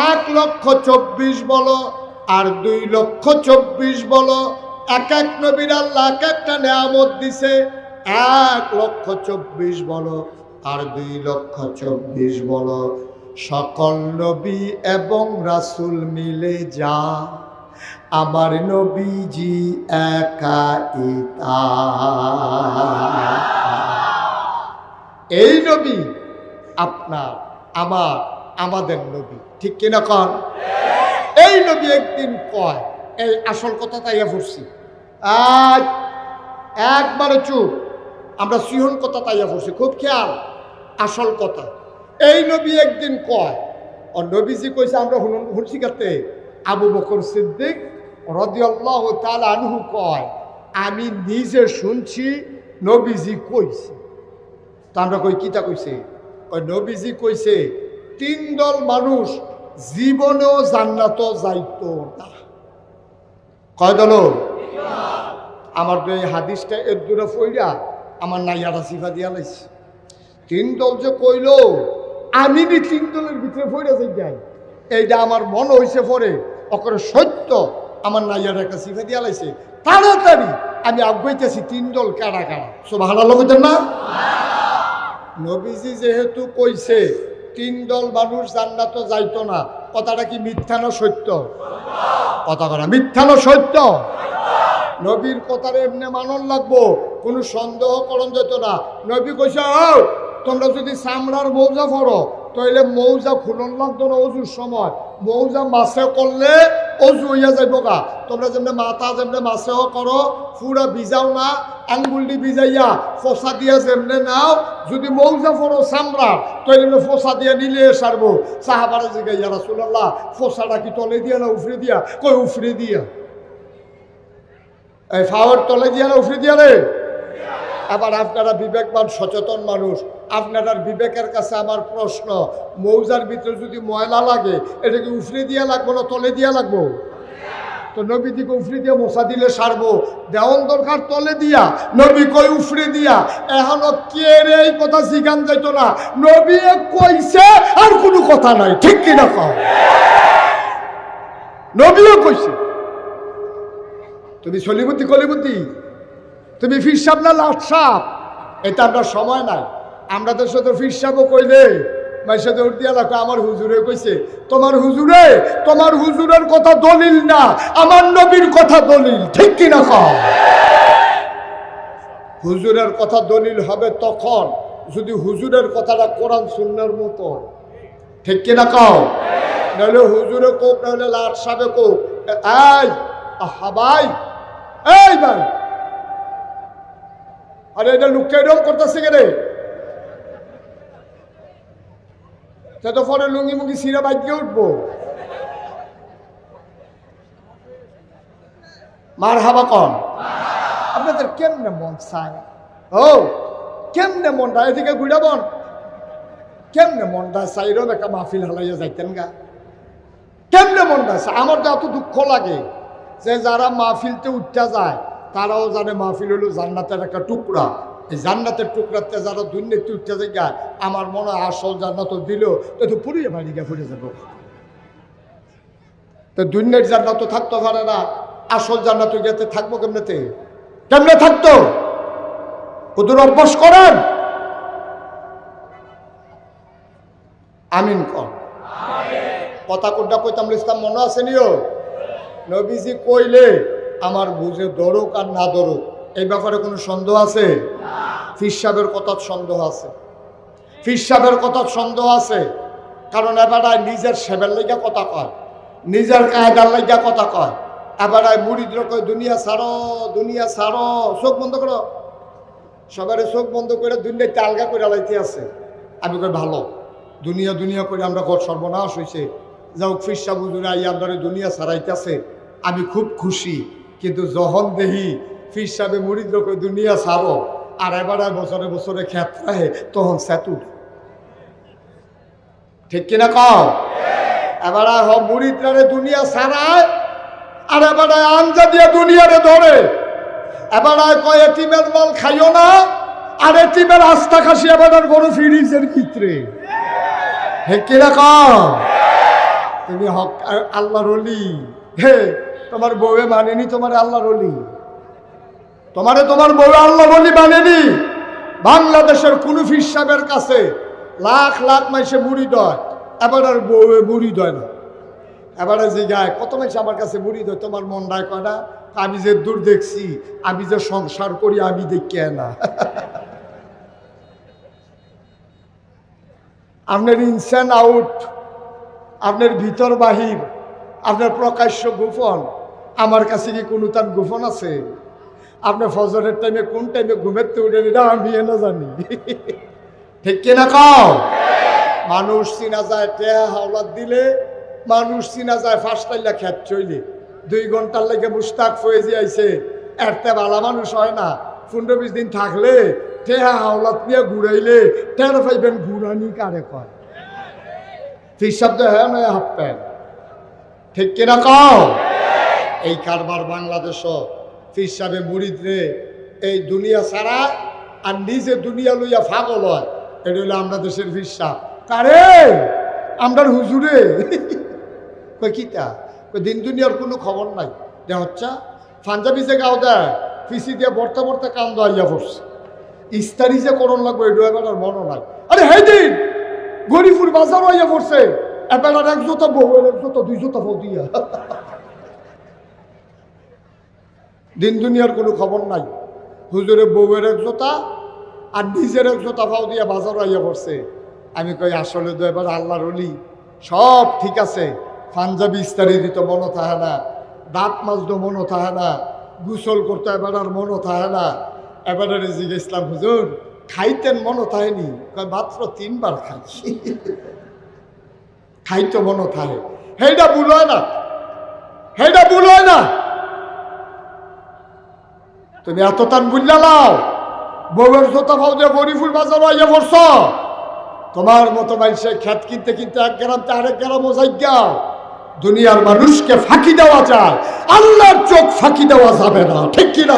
[SPEAKER 1] 1,24,000 বলো আর 2,24,000 বলো। এক এক নবীর আল্লাহ এক একটা নেয়ামত দিছে। 1,24,000 বলো আর 2,24,000 বলো। সকল নবী এবং রাসূল মিলে যা, আমার নবীজি একাই তা। এই নবী আপনার, আমার, আমাদের নবী, ঠিক কিনা কন? এই নবী একদিন কয়, এই আসল কথা তাইয়া পড়ছি, আজ একবারে চুপ, আমরা সিহন কথা তাইয়া পড়ছি, খুব খেয়াল, আসল কথা। এই নবী একদিন কয়, ও নবীজি কইছে আমরা শুনছি কাতে, আবু বকর সিদ্দিক রাদিয়াল্লাহু তাআলা আনহু কয়, আমি নিজে শুনছি নবীজি কইছে। তা আমরা কই কিতা কইছে? ওই নবীজি কইছে 3 দল মানুষ জীবনেও জান্নাত যাইতো না। কয় দল? আমার তো এই হাদিসটা এর দূরে ফইরা আমার নাইয়ারা সিফা দিয়া লাইছে। 3 দল যে কইল, আমি 3 দলের ভিতরে ফইরা যাই, এইটা আমার মনে হইছে পরে অকরে সত্য, আমার নাইয়ার একটা সিফা দিয়া লাইছে। তাড়াতাড়ি আমি আগাইতেছি 3 দল কারা কারা। সুবহানাল্লাহ কইতেন না? নবীজি যেহেতু কইছে 3 দল মানুষ জান্নাতে যাইতো না, কথাটা কি মিথ্যা না সত্য? কথা করা মিথ্যা না সত্য? নবীর কথার এমনি মানন লাগবো, কোনো সন্দেহ করণ যেত না। নবী কইছে, তোমরা যদি চামড়ার মৌজা পড়ো তাহলে মৌজা খুলন লাগতো না অজুর সময়, মৌজা মাছে করলে অজু হইয়া যাইব গা। তোমরা যেমনি মাথা যেমনি মাছেও করো, পুরা ভিজাও না, আঙ্গুলটি ভিজাইয়া ফসা দিয়া যেমনে নাও, যদি মৌজা পড়ো চামড়া তাহলে ফসা দিয়া নিলে সারবো। সাহাবারা জিগাইয়া, রাসূলুল্লাহ ফসাটা কি তলে দিয়া না উফরে দিয়া? কই উফরে দিয়া। এই ফাওয়ার তলে দিয়া না উফরে দিয়া রে? আবার আপনারা বিবেকবান সচেতন মানুষ, আপনার বিবেকের কাছে আমার প্রশ্ন, মৌজার ভিতরে যদি ময়লা লাগে এটাকে উফরে দিয়া লাগবো না তলে দিয়া লাগবো? তো নবী দিকে উফরে দিয়া মশা দিলে সারবো, দেওয়ান দরকার তলে দিয়া, নবী কই উফরে দিয়া। এখনো কে রে এই কথা জিগান যাইতো না, নবী কইছে আর কোনো কথা নাই, ঠিক কিনা কও? নবীও কইছে। তুমি সলিবুদ্ধি কলিবুদ্ধি, তুমি ফির সাপ না লাট সাপ, এটা আমরা সময় নাই। আমরা তো শুধু ফির সাপও কইলে মাইর সাথে উঠ দিয়া লাগো, আমার হুজুরে কইছে। তোমার হুজুরে, তোমার হুজুরের কথা দলিল না, আমার নবীর কথা দলিল, ঠিক কিনা কও? হুজুরের কথা দলিল হবে তখন যদি হুজুরের কথাটা কোরআন সুন্নাহর মতো, ঠিক কিনা কও? নাহলে হুজুরে কোক, নাহলে লাট সাপে কোক। এই আহা ভাই, এই ভাই, আরে এটা লুকটা এরকম করতেছে কে রে? তো পরে লুঙ্গি মুঙ্গি সিরা বাইক দিয়ে উঠবো। মার হাবা কন। আপনাদের কেমনে মন চায়? ও কেমনে মনটা এদিকে ঘুরাবন, কেমনে মনটা চাই রব একটা মাহফিল হালাইয়া যাইতেন গা, কেমনে মনটা চায়? আমার তো এত দুঃখ লাগে যে যারা মাহফিলতে উঠতে যায় তারাও জানে মাহফিল হলো জান্নাতের একটা টুকরা, এই জান্নাতের টুকরাতে যারা দুর্নীতি উঠতে যায় আমার মনে হয় আসল জান্নাত দিল তো পুড়িয়ে বাড়ি গিয়ে ফুটে যাবো। তো দুর্নীতির জান্নাত থাকতে পারে না, আসল জান্নাত গেতে থাকবো কেমনেতে? কেমনে থাকতো? ওদের অভ্যাস করেন। আমিন কর। কথা কোনটা কইতাম ইসলাম মনে আছে নিও? নবীজি কইলে আমার বুঝে ধরুক আর না ধরুক এই ব্যাপারে কোনো সন্দেহ আছে? পীর সাহেবের কথা সন্দেহ আছে, পীর সাহেবের কথা সন্দেহ আছে। কারণ এবারায় নিজের সেবের লাইগা কথা কয়, নিজের কায়দার লাইগা কথা কয়। এবারায় মুড়িদ্র কয় দুনিয়া ছাড়ো, দুনিয়া ছাড়ো, চোখ বন্ধ করো। সবারে চোখ বন্ধ করে দুনিয়াতে আলগা করে লাইতে আছে। আমি কই ভালো, দুনিয়া দুনিয়া করে আমরা ঘর সর্বনাশ হয়েছে, যাও পীর সাহেব হুজুর আই আপনার দুনিয়া ছাড়াইতেছে, আমি খুব খুশি। কিন্তু যখন দেখি পীর সাহেবে মুড়িদ্র কই দুনিয়া ছাড়ো আর এবারে বছরে বছরে খেত রাহে, তখন সেতু ঠিক কিনা কও? এবারে মুড়িদ্রারে দুনিয়া ছাড়ায় আর এবারে আঞ্জা দিয়ে দুনিয়ারে ধরে। এবারে কয় এতিমের মাল খাইও না, আর এতিমের আস্থা খাসি এবারে গরু ফ্রিজের ভিতরে। ঠিক কিনা কও? তুমি হক আল্লাহর ওলি। হে তোমার বউয়ে মানেনি তোমার আল্লাহর ওলি? তোমার বউ আল্লাহর ওলি মানেনি? বাংলাদেশের কোন পীর সাহেবের কাছে লাখ লাখ মাইসে মুড়ি দেয়, এবার আর বউয়ে মুড়ি দেয় না। এবারে যে গায় কত মাইসে আমার কাছে মুড়ি দেয়, তোমার মন রায় কয় না? আমি যে দূর দেখছি, আমি যে সংসার করি আমি দেখি না। আপনার ইনসান আউট, আপনার ভিতর বাহির, আপনার প্রকাশ্য গোপন, আমার কাছে কি কোনো তার গোপন আছে? আপনার ফজরের টাইমে কোন টাইমে ঘুমের তো উঠে না আমি না জানি। ঠিক কিনা কও? মানুষ চিনা যায় টেহা হাওলাত দিলে, মানুষ চিনা যায় ফাঁসটাইলা খেত চইলে। 2 ঘন্টার লেগে মুস্তাক ফয়েজি আইছে, এরতে ভালো মানুষ হয় না। 15-20 দিন থাকলে টেহা হাওলাত নিয়ে ঘুরাইলে টের পাইবেন ঘুরানি কারে কয়। পীর শব্দ হ্যাঁ নয় হাফ প্যান্ট। ঠিক কিনা কও? এই কারবার বাংলাদেশও পীর সাহেবে মুরিদ রে এই দুনিয়া ছাড়া আর নিজে দুনিয়া লইয়া পাগল হয়। এটা হলো আমরা দেশের পীর সাহেব। কারে আমরার হুজুরে কই কিতা কই দিন দুনিয়ার কোনো খবর নাই। দেখ হচ্ছা পাঞ্জাবি যে গাও দেয় পিসি দিয়ে বর্তা বর্তা কাম দাইয়া পড়ছে, ইস্তারি যে করণ লাগবে এটা এবার আর মনও নাই। আরে হে দিন গরিপুর বাজারও আইয়া পড়ছে, এবার আর 1 জোতা বউ, 1 জোতা 2 জোতা বউ দিয়া। দিন দুনিয়ার কোনো খবর নাই। হুজুরে বউয়ের 1 জোতা আর নিজের 1 জোতা পাও দিয়া বাজারও আইয়া পড়ছে। আমি কই আসলে তো এবার আল্লাহর ওলি সব ঠিক আছে, পাঞ্জাবি ইস্তারি দিত মনও থাকে না, দাঁত মাজতো মনও থাকে না, গোসল করতো এবার আর মনও থাকে না। এবারে জিজ্ঞেস ইসলাম হুজুর খাইতেন মনও থাকেনি? কয় মাত্র 3 বার খাই। খাইতো মনও থাকে, হেইটা ভুল হয় না, হেইটা ভুল হয় না। তুমি এত টান বুঝলা নাও, বউয়ের জোতা পাও দিয়ে গরিপুর বাজার আইয়া পড়ছ। তোমার মতো মানুষে খেত কিনতে কিনতে 1 গ্রাম তে আরেক গ্রামও যাইগা। দুনিয়ার মানুষকে ফাঁকি দেওয়া যায়, আল্লাহর চোখ ফাঁকি দেওয়া যাবে না। ঠিক কি না?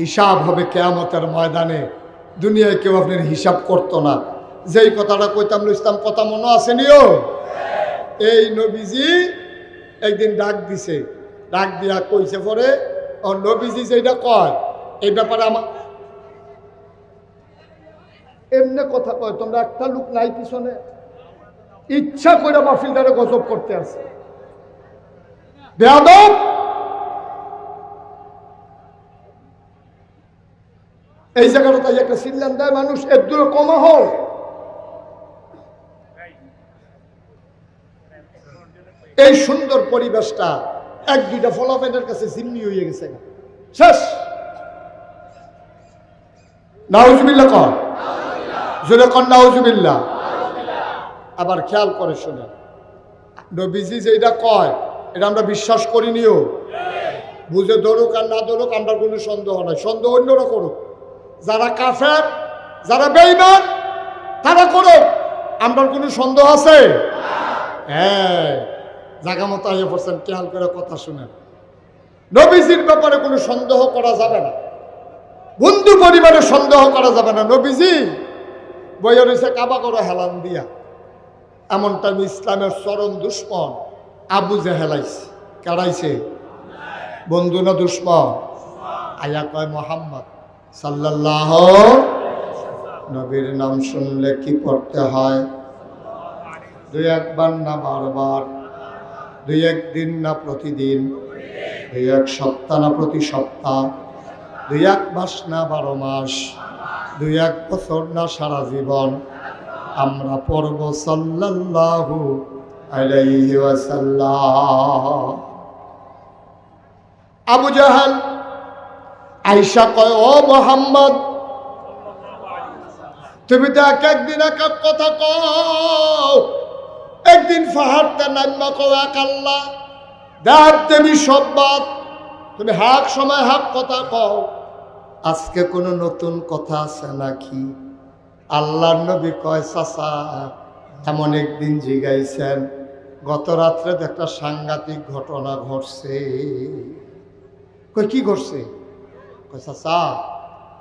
[SPEAKER 1] হিসাব হবে কিয়ামতের ময়দানে। দুনিয়ায় কেউ আপনার হিসাব করতো না। যেই কথাটা কইতাম ইসলাম কথা মনে আছে নিও? এই নবীজি একদিন ডাক দিছে, ডাক দিয়া কইছে পরে ও নবীজি যেটা কয় এই ব্যাপারে আমার এমনি কথা কয়। তোমরা একটা লোক নাই পিছনে ইচ্ছা করে মাহফিলটারে গজব করতে আছে। বেয়াদব! এই জায়গাটা তাই একটা সিল্লান দেয় মানুষ এর দূরে কমা হল। এই সুন্দর পরিবেশটা 1-2টা ফলাফেনের কাছে জিম্মি হয়ে গেছে, শেষ। নাউজুবিল্লাহ কর, জোরে কর নাউজুবিল্লাহ। আবার খেয়াল করে শুনে, নবীজি যেটা কয় এটা আমরা বিশ্বাস করিনিও। বুঝে ধরুক আর না ধরুক আমরা কোনো সন্দেহ নাই, সন্দেহ অন্যরা করুক। যারা কাফের, যারা বেঈমান তারা করুক, আমরা কোনো সন্দেহ আছে? হ্যাঁ, জায়গা মতো আইয়া পড়ছেন, খেয়াল করে কথা শুনেন। নবীজির ব্যাপারে কোনো সন্দেহ করা যাবে না। বন্ধু পরিবারে সন্দেহ করা যাবে না। নবীজি বইয়া রয়েছে কাবা করে হেলান দিয়া। এমন টাইম ইসলামের চরম দুশ্মন আবু জেহেল আইছে। কারাইছে? বন্ধু না দুশ্মন? আয়া কয় মোহাম্মদ সাল্লাল্লাহু, নবীর নাম শুনলে কি পড়তে হয়? দুই একবার না বারবার? দুই একদিন না প্রতিদিন? দুই এক সপ্তাহ না প্রতি সপ্তাহ? দুই এক মাস না 12 মাস? দুই এক বছর না সারা জীবন? আমরা পড়ব সাল্লাল্লাহু আলাইহি ওয়াসাল্লাম। আবু জাহাল আয়েশা কয়, ও মোহাম্মদ, তুমি তো একদিন এক এক কথা কও। একদিন ফাহারতে নাম্মা কও এক আল্লাহ, দেব দেবী সব বাদ, তুমি হাক সময় হাক কথা কও। আজকে কোনো নতুন কথা আছে নাকি? আল্লাহর নবী কয়, চাচা এমন একদিন জিগাইছেন, গত রাত্রে একটা সাংঘাতিক ঘটনা ঘটছে। কই কি ঘটছে? কয় চাচা,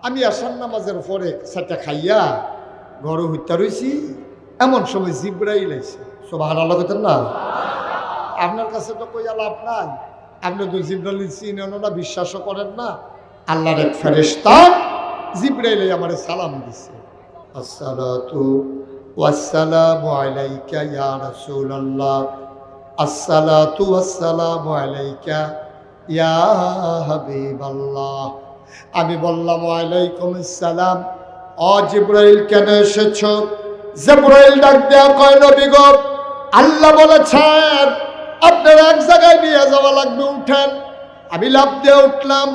[SPEAKER 1] আমি আসার নামাজের পরে সেটা খাইয়া ঘরে হইতে রয়েছি, এমন সময় জিব্রাইল আইছে। সুবহানাল্লাহ কইতেন না? আপনার কাছে তো কইয়া লাভ নাই, আপনি তো জিব্রাইল চিনেন না, বিশ্বাসও করেন না। আল্লাহর এক ফেরেশতা জিব্রাইল আমারে সালাম দিছে, আসসালাতু ওয়াসসালামু আলাইকা ইয়া রাসূলুল্লাহ, আসসালাতু ওয়াসসালামু আলাইকা ইয়া হাবিবাল্লাহ। আমি বললাম ওয়ালাইকুম আসসালাম। ও জিব্রাইল, কেন এসেছো? জিব্রাইল ডাক দেয়া কয়, নবী গো, আল্লাহ বলেছেন আপনার এক জায়গায় নিয়ে যাওয়া লাগবে, উঠেন। আমি লাফ দিয়ে উঠলাম,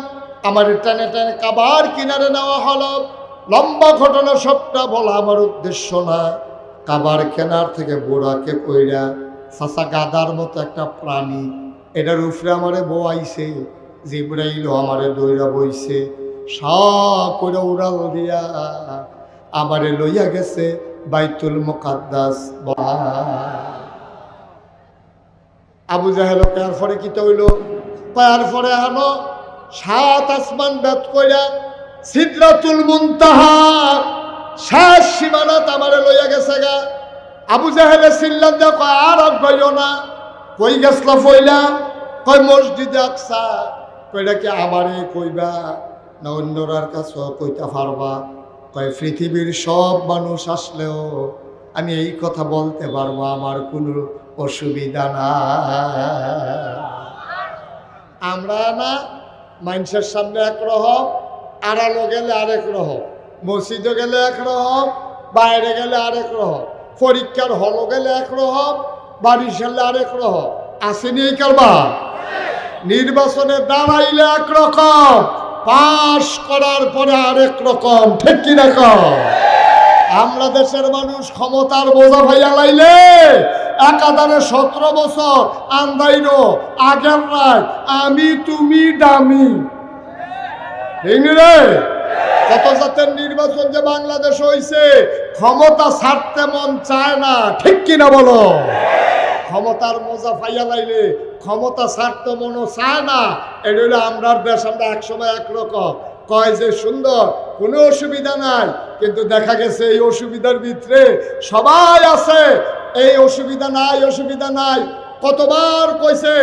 [SPEAKER 1] আমার টেনে টেনে কাবার কিনারে নেওয়া হলো। লম্বা ঘটনা, সবটা বলা আমার উদ্দেশ্য না। কাবার কেনার থেকে বুড়াকে কইরা চাচা গাদার মতো একটা প্রাণী, এটার উপরে আমারে বইছে। জিব্রাইল আমারে দইরা বইছে, সব করে উড়াল দিয়া আমারে লইয়া গেছে বাইতুল মুকাদ্দাস। আবু জাহেল কার পরে কিতা হইল? পায়ার পরে আনো 7 আসমান বেদ কইরা সিদরাতুল মুনতাহা শেষ সীমানাত আমারে লইয়া গেছে গা। আবু জাহেলে চিল্লান দিয়া কয়, আর গইও না। কই গেছলা ফইলা? কয় মসজিদে আকসা। কইটা কি আমারে কইবা না অন্যরার কাছে কইতা পারবা? কয় পৃথিবীর সব মানুষ আসলেও আমি এই কথা বলতে পারবো, আমার কোনো অসুবিধা না। আমরা না মানুষের সামনে একরকম, আড়ালো গেলে আরেক রকম, মসজিদে গেলে একরকম, বাইরে গেলে আরেক রকম, পরীক্ষার হলো গেলে একরকম, বাড়ি সারলে আরেক রকম। আসেনি এই কারবা? নির্বাচনে দাঁড়াইলে একরকম, পাশ করার পরে আরেক রকম, ঠিক কিনা কম? আমরা দেশের মানুষ ক্ষমতার বোঝা ভাইয়া লাইলে একাধারে 17 বছর আন্দাইনো আগের রাত আমি তুমি দামি রে। কত জাতের নির্বাচন যে বাংলাদেশ হইছে, ক্ষমতা ছাড়তে মন চায় না, ঠিক কিনা বলো? ক্ষমতার মজা পাইয়া লাইলে ক্ষমতা ছাড়তে মনও চায় না। এটা হলো আমরার দেশ, আমরা একসময় একরকম কয় যে সুন্দর, কোনো অসুবিধা নাই, কিন্তু দেখা গেছে এই অসুবিধার ভিতরে সবাই আছে। এই অসুবিধা নাই, অসুবিধা নাই, কতবার কইছে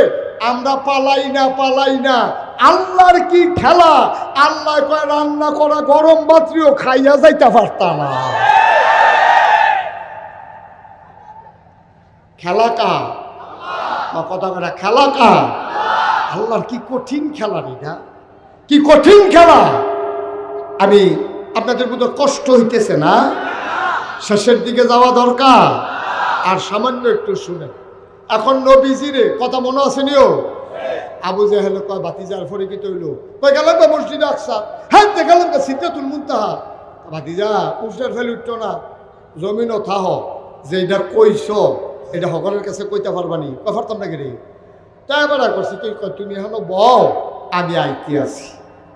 [SPEAKER 1] আমরা পালাই না, পালাই না। আল্লাহর কি খেলা! আল্লাহ কয় রান্না করা গরম বাত্রিও খাইয়া যাইতে পারতাম না। খেলা কা কথা কথা, খেলা কা আল্লাহর। কি কঠিন খেলা এটা, কি কঠিন খেলা! আমি আপনাদের মতো কষ্ট হইতেছে না? শেষের দিকে যাওয়া দরকার, আর সামান্য একটু শুনে। এখন নবীজিরে কথা মনে আসেনিও? আবু জাহেল কয়, ভাতিজার ফরে কি তৈল? কয় গেলাম না মসজিদে আকসা। হ্যাঁ দেখালাম না সিদরাতুল মুনতাহা। ভাতিজা উষ্ণের ফেলে উঠতো না, জমিনও থাহ, যে এটা কইছ এটা সকলের কাছে কইতে পারবানি। পারতাম না গেলে তাই এবার করছি, তুই তুমি হলো বও, আমি আইতে আছি।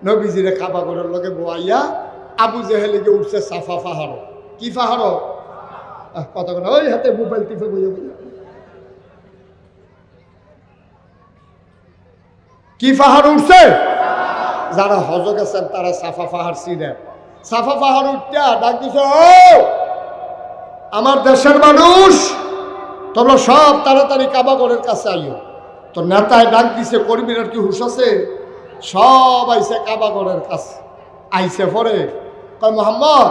[SPEAKER 1] নবীজিরে খাবা করার লগে বইয়া আবু জাহেলে গিয়ে উঠছে সাফা পাহাড়। কি পাহাড়? কথা কথা ওই হাতে মোবাইল টিপে বইয়া বইয়া। কি পাহাড় উঠছে? যারা হজ গেছেন তারা সাফা পাহাড় চিনেন। সাফা পাহাড় উঠটা ডাক দিছে, ও আমার দেশের মানুষ, তোমরা সব তাড়াতাড়ি কাবাগরের কাছে আইও। তো নেতায় ডাক দিছে, কর্মীরা কি হুশ আছে? সব আইছে কাবাগরের কাছে। আইছে পরে কয়, মোহাম্মদ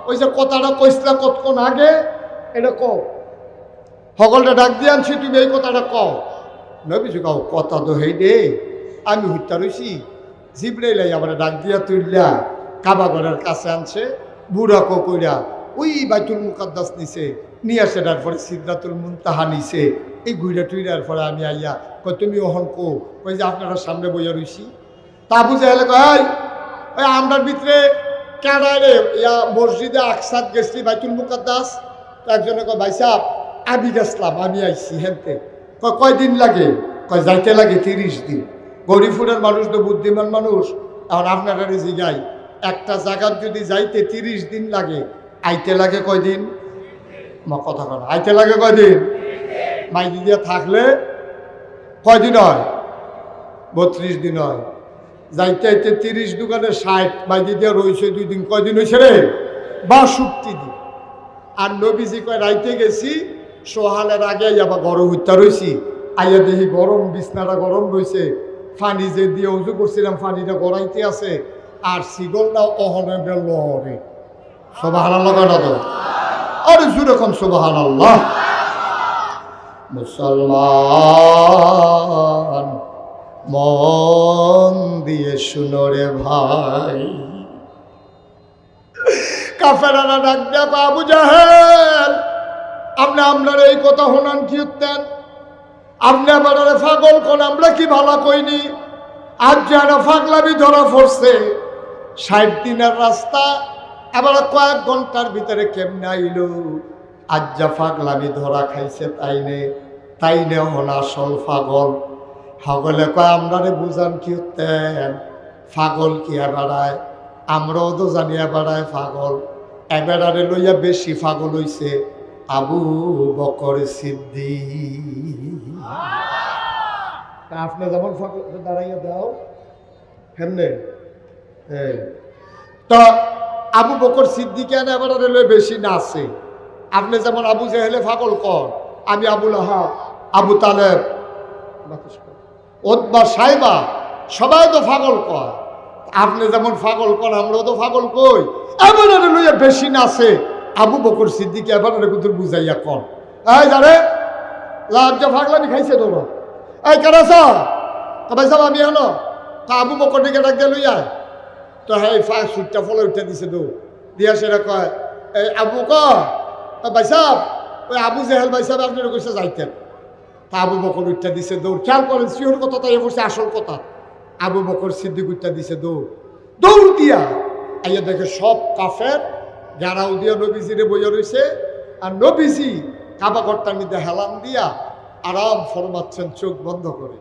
[SPEAKER 1] ওই যে কথাটা কইসলা কতক্ষণ আগে, এটা কও। সকলটা ডাক দিয়ে আনছি, তুমি এই কথাটা কও। নবীজি কও, কথা তো হেই দে, আমি হত্যা রয়েছি। জিব্রাইল আবার ডাক দিয়া তুইলা কাবাগরের কাছে আনছে, বুড়া কইরা ওই বাইতুল মুকাদ্দাস নিছে, নিয়ে আসে তারপরে সিদরাতুল মুনতাহা নিছে। এই ঘুরা টুইরার পরে আমি আইয়া কই, তুমি ওহন কো? ওই যে আপনারা সামনে বইয়া রইছি। তা বুঝে হলে কয়, ওই আমরার ভিতরে কেডায় রে, ইয়া মসজিদে আকসাদ গেছি বাইতুল মুকাদ্দাস। তো একজনে কয়, ভাই সাহেব আমি গেছিলাম, আমি আইছি হেনতে। কয়দিন লাগে? কয় যাইতে লাগে 30 দিন। গরিবপুরের মানুষ তো বুদ্ধিমান মানুষ, এখন আপনারা জিগাই, একটা জায়গার যদি যাইতে 30 দিন লাগে, আইতে লাগে কয়দিন? মা কথা কয়, আইতে লাগে কয়দিন? মাইদি দিয়ে থাকলে কয়দিন হয়? 32 দিন হয়। যাইতে আইতে 30 দোকানে 60, মাইদি দিয়ে রয়েছে 2 দিন। কয়দিন হয়েছে রে? 62 দিন। আর নবীজি কয়, রাইতে গেছি, সোহানের আগে আবার গরম হইতে রয়েছি। আইয়া দেখি গরম, বিছনাটা গরম রয়েছে। পানি যে দিয়ে উজু করছিলাম, পানিটা গড়াইতে আছে, আর সিগলটা অহনে বেলরে। সুবহানাল্লাহ কয়টা তো? আরে যেরকম সুবহানাল্লাহ। মুসলমান মন দিয়ে শুনো রে ভাই, কাফেরারা ডাক দেয়া, আবু জাহেল আপনি আপনার এই কথা শোনান কি উঠতেন? আপনি আবার পাগল কোন, আমরা কি ভালো কইনি? আজ যারা পাগলামি ধরা পড়ছে, 60 দিনের রাস্তা আবার কয়েক ঘন্টার ভিতরে কেমনে আইল? আজ যা পাগলামি ধরা খাইছে তাই নে হন আসল পাগল। পাগলে কয়, আমরা বুঝান কি উঠতেন? পাগল কি বেড়ায়? আমরাও তো জানিয়া বেড়ায় পাগল। এবেড়ারে লইয়া বেশি পাগল হইছে আবু বকর সিদ্দিক। আপনি যেমন পাগল দাঁড়াইয়া দাও হেমনে, তো আবু বকর সিদ্দিকে এবেড়ারে লইয়া বেশি না আছে। আপনি যেমন আবু জাহেলে পাগল কর, আমি আবু লাহাব, আবু তালেব, ওতবা, সাইবা সবাই তো পাগল কর। আপনি যেমন পাগল কর, আমরাও তো পাগল কই। এবারে লইয়া বেশি নাচে আবু বকর সিদ্দিক। এবারে কিন্তু বুঝাইয়া কর, এই যারে লাজ্জা পাগলামি খাইছে তোর, এই কারা ভাই সাহেব আমি হলো আবু বকর দিকে ডাক দিয়ে লইয়া। তো হ্যাঁ সুটটা ফলে উঠে দিছে তো, দিয়া সেটা কয়, এই আবু ভাই সাহেব, ওই আবু জেহেল ভাই সাহেব আপনার কইছে যাইতেন। তা আবু বকর উঠটা দিছে দৌড়। খেয়াল করেন, শিওর কথা তাই করছে, আসল কথা। আবু বকর সিদ্দিক উঠটা দিছে দৌড় দিয়া আইয়া দেখে সব কাফের গাড়াও দিয়া নবীজিরে বইয়া রয়েছে। আর নবীজি কাবা ঘরটার মধ্যে হেলান দিয়া আরাম ফরমাচ্ছেন চোখ বন্ধ করে।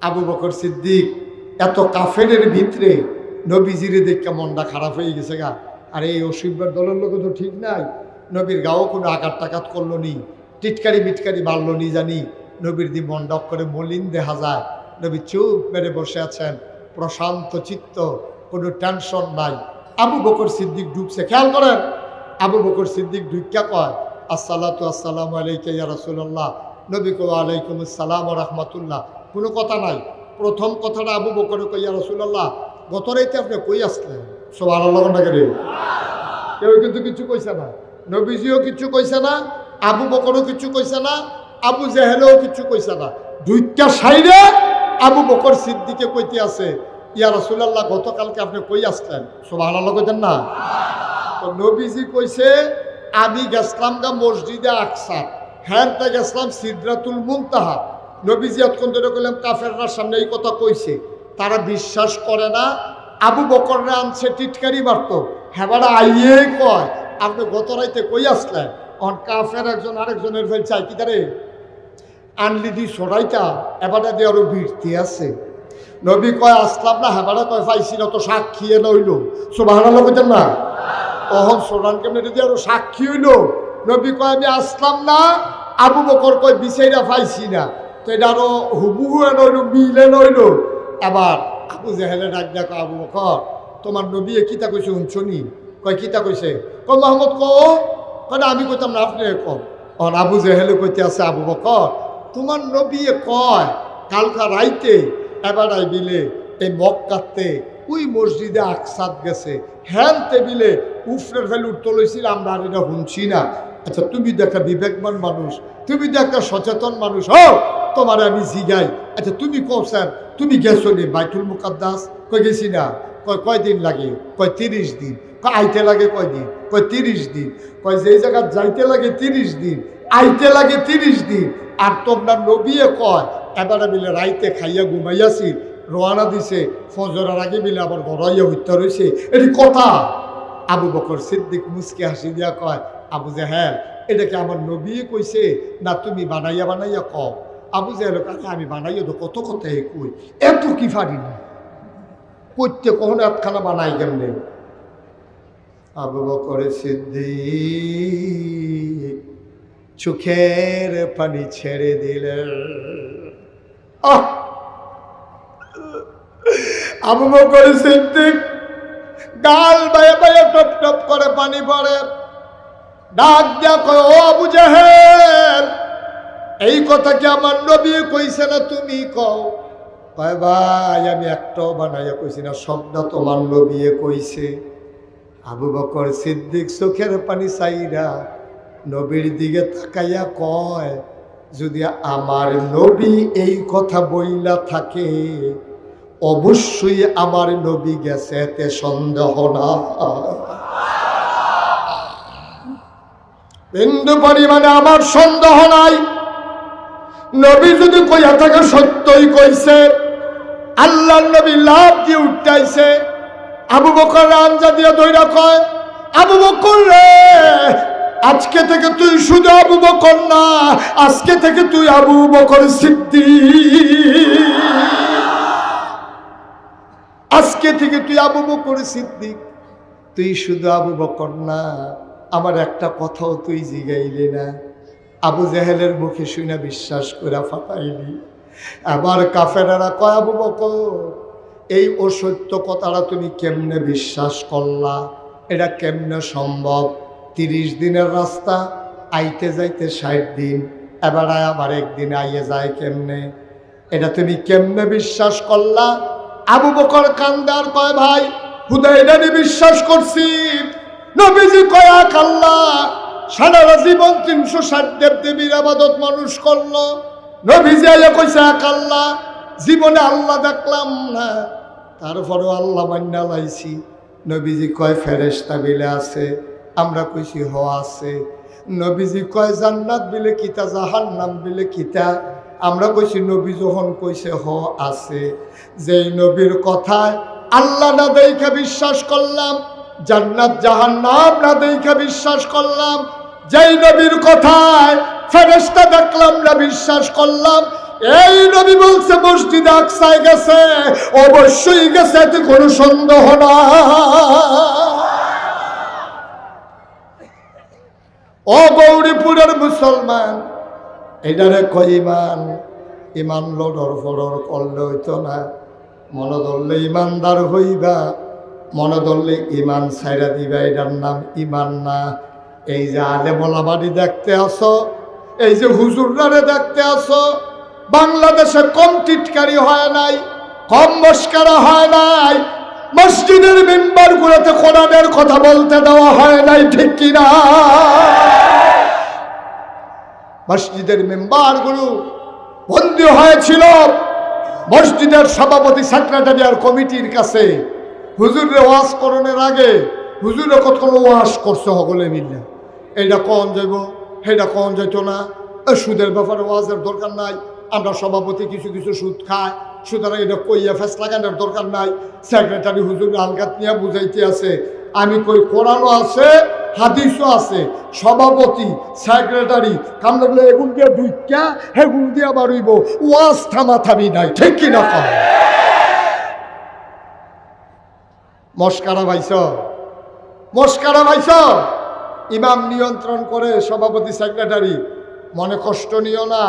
[SPEAKER 1] আবু বকর সিদ্দিক এত কাফের ভিতরে নবীজিরে দেখে মনটা খারাপ হয়ে গেছে গা। আর এই অসিব্বার দলের লোক তো ঠিক নাই, নবীর গাও কোনো আঘাত টাঘাত করলো নি, টিটকারি মিটকারি মারলো নি জানি। নবীর দি মন ডক করে মলিন দেখা যায়। নবী চুপ মেরে বসে আছেন, প্রশান্ত চিত্ত, কোনো টেনশন নাই। আবু বকর সিদ্দিক ঢুকছে, খেয়াল করেন। আবু বকর সিদ্দিক ঢুকিয়া কয়, আসসালাতু আসসালামু আলাইকা ইয়া রাসূলুল্লাহ। নবী কয়, আলাইকুম আসসালাম ওয়া রাহমাতুল্লাহ। কোনো কথা নাই। প্রথম কথাটা আবু বকর কয়, ইয়া রাসূলুল্লাহ গত রাইতে আপনি কই আসলেন? সুবহানাল্লাহ রে। কেউ কিন্তু কিছু কইছে না, নবীজিও কিছু কইছে না, আবু বকরও কিছু কইছে না, আবু জেহেলও কিছু কইছে না। দুইটা সাইডে আবু বকর সিদ্দিকে কইতে আছে, ইয়া রাসূলুল্লাহ গতকালকে আপনি কই আসলেন? সুবহানাল্লাহ কইতেন না? তো নবীজি কইছে, আমি গেছিলাম গা মসজিদে আকসা, হ্যাঁ তা গেছিলাম সিদরাতুল মুনতাহা। নবীজি এতক্ষণ ধরে কইলাম কাফেররা সামনে এই কথা কইছে, তারা বিশ্বাস করে না। আবু বকররা আনছে টিটকারি মারত, হেবারা আইয়ে কয় আপনি গত রাইতে কই আসলেন? অন কাফের একজন আরেকজনের ফেল চাই কি তারে আনলি দি সরাইটা, এবারে দিয়ে আরো বীরতি আছে। নবী কয় আসলাম না, হেবারা কয় পাইছি না, তো সাক্ষী নইল। সুবহানাল্লাহ কইতেন না? অহন সোরান কেমনে দিয়ে আরো সাক্ষী হইল। নবী কয় আমি আসলাম না, আবু বকর কয় বিচাইরা পাইছি না। তো এটা আরো হুবহু নইল, মিলে নইল। এবার আবু জেহেলে ডাক দেখো আবু বকর তোমার নবী কিতা কইছে শুনছনি? কয় কিতা কইছে? কয় মোহাম্মদ কয় আমি কইতাম না, আপনি কম। আর আবু জেহেলে কইতে আছে আবু বকর তোমার নবী কয় কালকা রাইতে এবার বিলে এই মক্কাতে ওই মসজিদে আকসাদ গেছে, হ্যান টেবিলে উফরের ফেলে উঠতে লইছিল, আমরা আর এটা শুনছি না। আচ্ছা তুমি তো একটা বিবেকবান মানুষ, তুমি তো একটা সচেতন মানুষ, তোমার আমি জিগাই, আচ্ছা তুমি কও স্যার তুমি গেছো নি বাইতুল মুকাদ্দাস? কই গেছি না। কয় দিন লাগে? কয় 30 দিন। আইতে লাগে কয় দিন? কয় 30 দিন। কয় যেই জায়গা যাইতে লাগে 30 দিন, আইতে লাগে 30 দিন। আর তোমরা নবীয়ে কয় এবারে মিলে রাইতে খাইয়া ঘুমাইয়াছি, রওনা দিছে, ফজরের আগে মিলে আবার ঘরাইয়া হত্যা রয়েছে, এটি কথা? আবু বকর সিদ্দিক মুসকে হাসি দিয়া কয় আবু জেহেল এটা কি আমার নবী কইছে না তুমি বানাইয়া কও? আবু জেহেল আমি বানাইয়া তো কত কথা কই, এত কি পারি না করতে, কখনো একখানা বানাই কেমনে? আবু বকর সিদ্দিক চোখের পানি ছেড়ে দিলেন। আবু বকর সিদ্দিক গাল বায়ে বায়ে টপ টপ করে পানি পড়ে, ডাক দিয়া কয় ও আবু জেহেল এই কথা কি আমার নবী কইছে না তুমি কও? কয় ভাই আমি একটাও বানাইয়া কইছি না, সবটা তোমার নবী কইছে। আবু বকর সিদ্দিক চোখের পানি চাইরা নবীর দিকে তাকাইয়া কয় যদি আমার নবী এই কথা বইলা থাকে অবশ্যই আমার নবী গেছে, এতে সন্দেহ না। বিন্দু পরিমাণে আমার সন্দেহ নাই, নবী যদি কইয়া থাকে সত্যই কইছে। আল্লাহর নবী লাভ দিয়ে উঠাইছে। আবু বকর আঞ্জা দিয়ে দইরা কয় আবু বকর রে আজকে থেকে তুই শুধু আবু বকর না, আজকে থেকে তুই আবু বকর সিদ্দিক। আজকে থেকে তুই আবু বকর সিদ্দিক, তুই শুধু আবু বকর না, আমার একটা কথাও তুই জিগাইলি না। আবু জেহেলের মুখে শুনে বিশ্বাস করে ফাটাইলি। আবার কাফেরেরা কয় আবু বকর এই অসত্য কথাটা তুমি কেমনে বিশ্বাস করলা? এটা কেমনে সম্ভব? 30 দিনের রাস্তা আইতে যাইতে 60 দিন, এবার আবার একদিন আইয়ে যায় কেমনে? এটা তুমি কেমনে বিশ্বাস করলা? আবু বকর কান্দার কয় ভাই হুদাইদানি বিশ্বাস করছি, নবীজি কয় এক আল্লাহ, সারা জীবন 360 দেবদেবীর ইবাদত মানুষ করলো, নবীজি আইয়া কইছে এক আল্লাহ, জীবনে আল্লাহ দেখলাম না, তারপরেও আল্লাহ মান্না লাইছি। নবীজি কয় ফেরেশতা বিলে আছে, আমরা কইছি হ আছে। নবীজি কয় জান্নাত বিলে কিতা, জাহান্নাম বিলে কিতা, আমরা কইছি নবী যখন কইছে হ আছে। যেই নবীর কথায় আল্লাহ না দেখা বিশ্বাস করলাম, জান্নাত জাহান্নাম না দেখা বিশ্বাস করলাম, যেই নবীর কথায় ফেরেশতা দেখলাম না বিশ্বাস করলাম, এই নবী বলছে মসজিদে আকসায় গেছে, অবশ্যই গেছে, এতে কোনো সন্দেহ না। ও গৌরীপুরের মুসলমান, এটারে কয় ইমান। ইমান লড়র ফড়র করলে হইতো না, মনে ধরলে ইমানদার হইবা, মনে ধরলে ইমান ছাইরা দিবা, এটার নাম ইমান না। এই যে আলেমোলামারি দেখতে আসো, এই যে হুজুররারে দেখতে আসো, বাংলাদেশে কম টিটকারি হয় নাই, কম মস্কারা হয় নাই, মসজিদের মেম্বার গুলোতে কোরআনের কথা বলতে দেওয়া হয় নাই, ঠিক কিনা? মসজিদের মেম্বার গুলো বন্দী হয়েছিল মসজিদের সভাপতি, সেক্রেটারি আর কমিটির কাছে। হুজুরে ওয়াজ করণের আগে হুজুরে কত ওয়াজ করছে সকলে মিলে, এইটা কন যাইব সেইটা কন যাইত না, সুদের ব্যাপারে ওয়াজের দরকার নাই, আমরা সভাপতি কিছু কিছু সুদ খায়, সুতরাং এটা কইয়া ফেস লাগানোর দরকার নাই। সেক্রেটারি হুজুর আলগাত নিয়ে বুঝাইতে আছে, আমি কই কোরআনও আছে হাদিসও আছে, সভাপতি সেক্রেটারি কামড়ে এগুন দিয়ে দুইটা হেগুন দিয়া বাড়ইব, ওয়াজ থামাথামি নাই, ঠিক কিনা? মস্কারা ভাইছ, মস্কারা ভাইছ। ইমাম নিয়ন্ত্রণ করে সভাপতি সেক্রেটারি, মনে কষ্ট নিও না,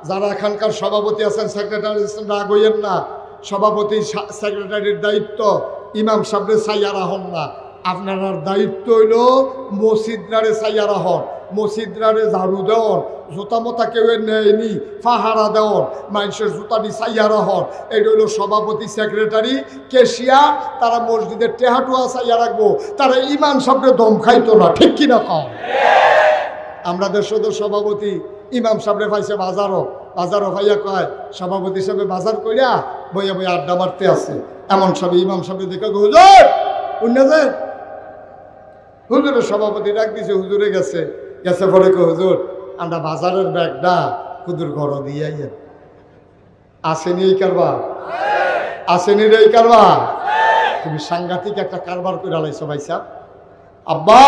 [SPEAKER 1] যারা এখানকার সভাপতি আছেন সেক্রেটারি আছেন রাগ হইয়েন না, সভাপতি সেক্রেটারির দায়িত্ব ইমাম সাহেবের সাইয়ারা হন না, আপনার দায়িত্ব হইল মসজিদরারে সাইয়ারা হন, মসজিদরারে ঝাড়ু দেওয়ান, জুতা মতা কেউ নেয়নি ফাহারা দেওয়ান, মানুষের জুতাটি সাইয়ারা হন। এটা হইল সভাপতি সেক্রেটারি কেশিয়া, তারা মসজিদের টেহাটুয়া সাইয়া রাখবো, তারা ইমাম সাহেবের দম খাইতো না, ঠিক কিনা কম? আমরা দেশের সভাপতি ইমাম সাহেবরে পাইছে বাজারও ভাইয়া কয় সভাপতি হিসাবে বাজার কইরা বইয়া বইয়া আড্ডা মারতে আছে, এমন সব ইমাম সাহেব দেখে হুজুর উন্নতে হুজুরের সভাপতি ডাক দিছে, হুজুরে গেছে পরে হুজুর আমরা বাজারের ব্যাগটা হুজুর ঘর দিয়ে আইয়েন। আসেনি এই কারবার, আসেনি রে এই কারবার। তুমি সাংঘাতিক একটা কারবার করে আলাইছো ভাই সাহেব, আব্বা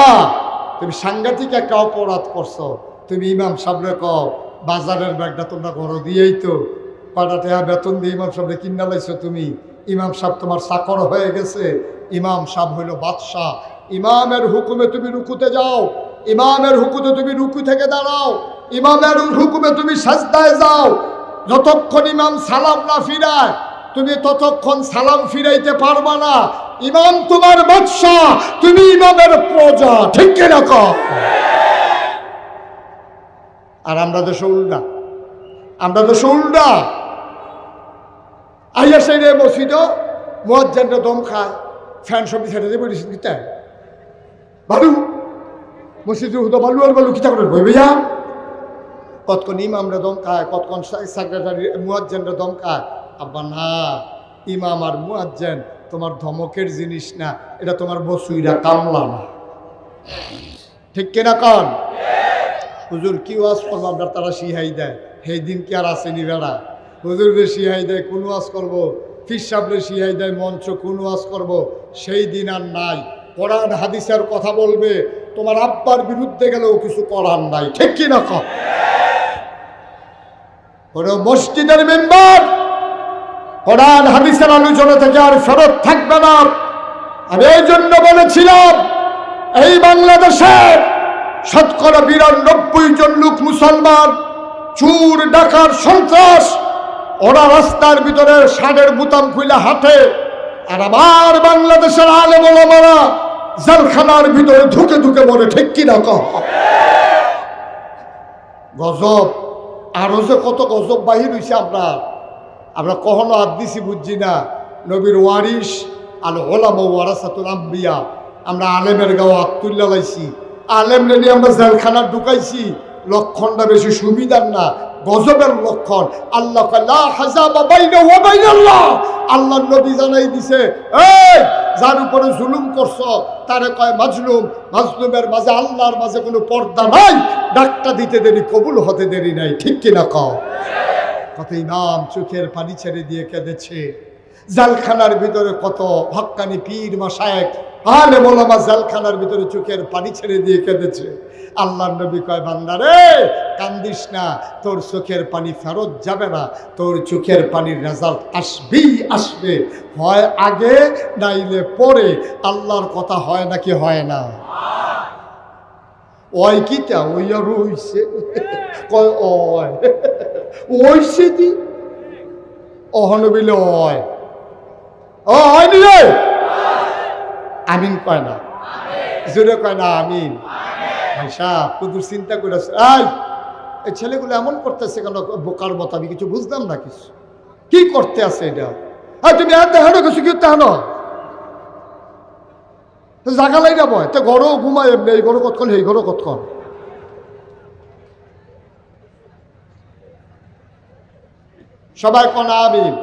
[SPEAKER 1] তুমি সাংঘাতিক একটা অপরাধ করছো। তুমি ইমাম সাহেবরে কও বাজারের ব্যাগটা তোমরা ঘর দিয়েই তো কয়টা টাকা বেতন দিয়ে ইমাম সাহেবরে কিনা লাইছো তুমি। ইমাম সাহেব তোমার চাকর হয়ে গেছে, ইমাম সাহেব হইল বাদশাহ। ইমামের হুকুমে তুমি রুকুতে যাও, ইমামের হুকুমে তুমি রুকু থেকে দাঁড়াও, ইমামের হুকুমে তুমি সাজদায় যাও। যতক্ষণ ইমাম সালাম না ফিরায় তুমি ততক্ষণ সালাম ফিরাইতে পারবা না। ইমাম তোমার বাদশাহ, তুমি ইমামের প্রজা, ঠিক কিরকম? আর আমরা দেশে উল্টা, আমরা দেশে উল্টা। আইয়া সেই রে মসজিদ মুয়াজ্জিনরা দম খায়, ফ্যান সব ছেড়ে দিয়ে বলিস কিতা বালু মসজিদে হুদা বালু আর বালু কিতা করে বই ভাইয়া। কতক্ষণ ইমামরা দম খায়, কতক্ষণ সেক্রেটারি মুয়াজ্জিনরা দম খায়। আব্বা না, ইমাম আর মুয়াজ্জিন তোমার ধমকের জিনিস না, এটা তোমার বসুইরা কামলা না, ঠিক কিনা কন? হুজুর কি ওয়াজ করবো আপনার তারা শিহাই দেয়, সেই দিন কি আর আসেনি বেড়া? হুজুররে শিহাই দেয় কোন ওয়াজ করবো, ফির সাহেবরে শিহাই দেয় মঞ্চ কোন ওয়াজ করবো, সেই দিন আর নাই। কোরআন হাদিসের কথা বলবে, তোমার আব্বার বিরুদ্ধে গেলেও কিছু করার নাই, ঠিক কিনা কন? কোন মসজিদের মেম্বার কোরআন হাদিসের আলোচনা থেকে আর ফেরত থাকবে না। আমি এই জন্য বলেছিলাম এই বাংলাদেশের ৯২ জন লোক মুসলমান, চুর ডাকার সন্ত্রাস, ওরা রাস্তার ভিতরে ষাঁড়ের বুতাম খুলে হাঁটে, আর আমার বাংলাদেশের আলেম ওলামারা জেলখানার ভিতরে ঢুকে ঢুকে মরে, ঠিক কিনা কহ? গজব, আরো যে কত গজব বাহির হইছে আমরা কখনো হাত দিছি বুঝছি না। নবীর ওয়ারিস আল ওলামা ওয়ারাসাতুল আম্বিয়া, আমরা আলেমের গাও হাত তুল্লা লাইছি, আলেম নিয়ে আমরা জেলখানা ঢুকাইছি। লক্ষণটা বেশি সুবিধার না, গজবের লক্ষণ। আল্লাহ আল্লাহ নবী জানাই দিছে, এই যার উপরে জুলুম করছো তারে কয় মাজলুম, মাজলুমের মাঝে আল্লাহর মাঝে কোনো পর্দা নাই, ডাকটা দিতে দেরি কবুল হতে দেরি নাই, ঠিক কিনা কও? কত ইমাম চোখের পানি ছেড়ে দিয়ে কেঁদেছে, জেলখানার ভিতরে কত হক্কানি পীর মাশায়েখ আলেম ওলামা জেলখানার ভিতরে চোখের পানি ছেড়ে দিয়ে কেঁদেছে। আল্লাহর নবী কয় বান্দারে কান্দিস না, তোর চোখের পানি ফেরত যাবে না, তোর চোখের পানির রেজাল্ট আসবেই আসবে, হয় আগে নাইলে পরে। আল্লাহর কথা হয় নাকি হয় না? ওই কিটা ওই আর হইছে কয় ওইছে দি অহনবিলে ওয় ও হয়নি রে, আমিন কয় না, জোরে কয় না আমিন। ভাইসা কুদুর চিন্তা করে এই ছেলেগুলো এমন করতেছে কেন বোকার মতো? আমি কিছু বুঝলাম না, কিছু কি করতে আছে এটা? তুমি আর দেখানো কিছু কি তেহানো জাগা লাই যাব, তো ঘরও ঘুমায় এমনি, এই ঘরও কতক্ষণ এই ঘরও কতক্ষণ। সবাই কনা আমিন,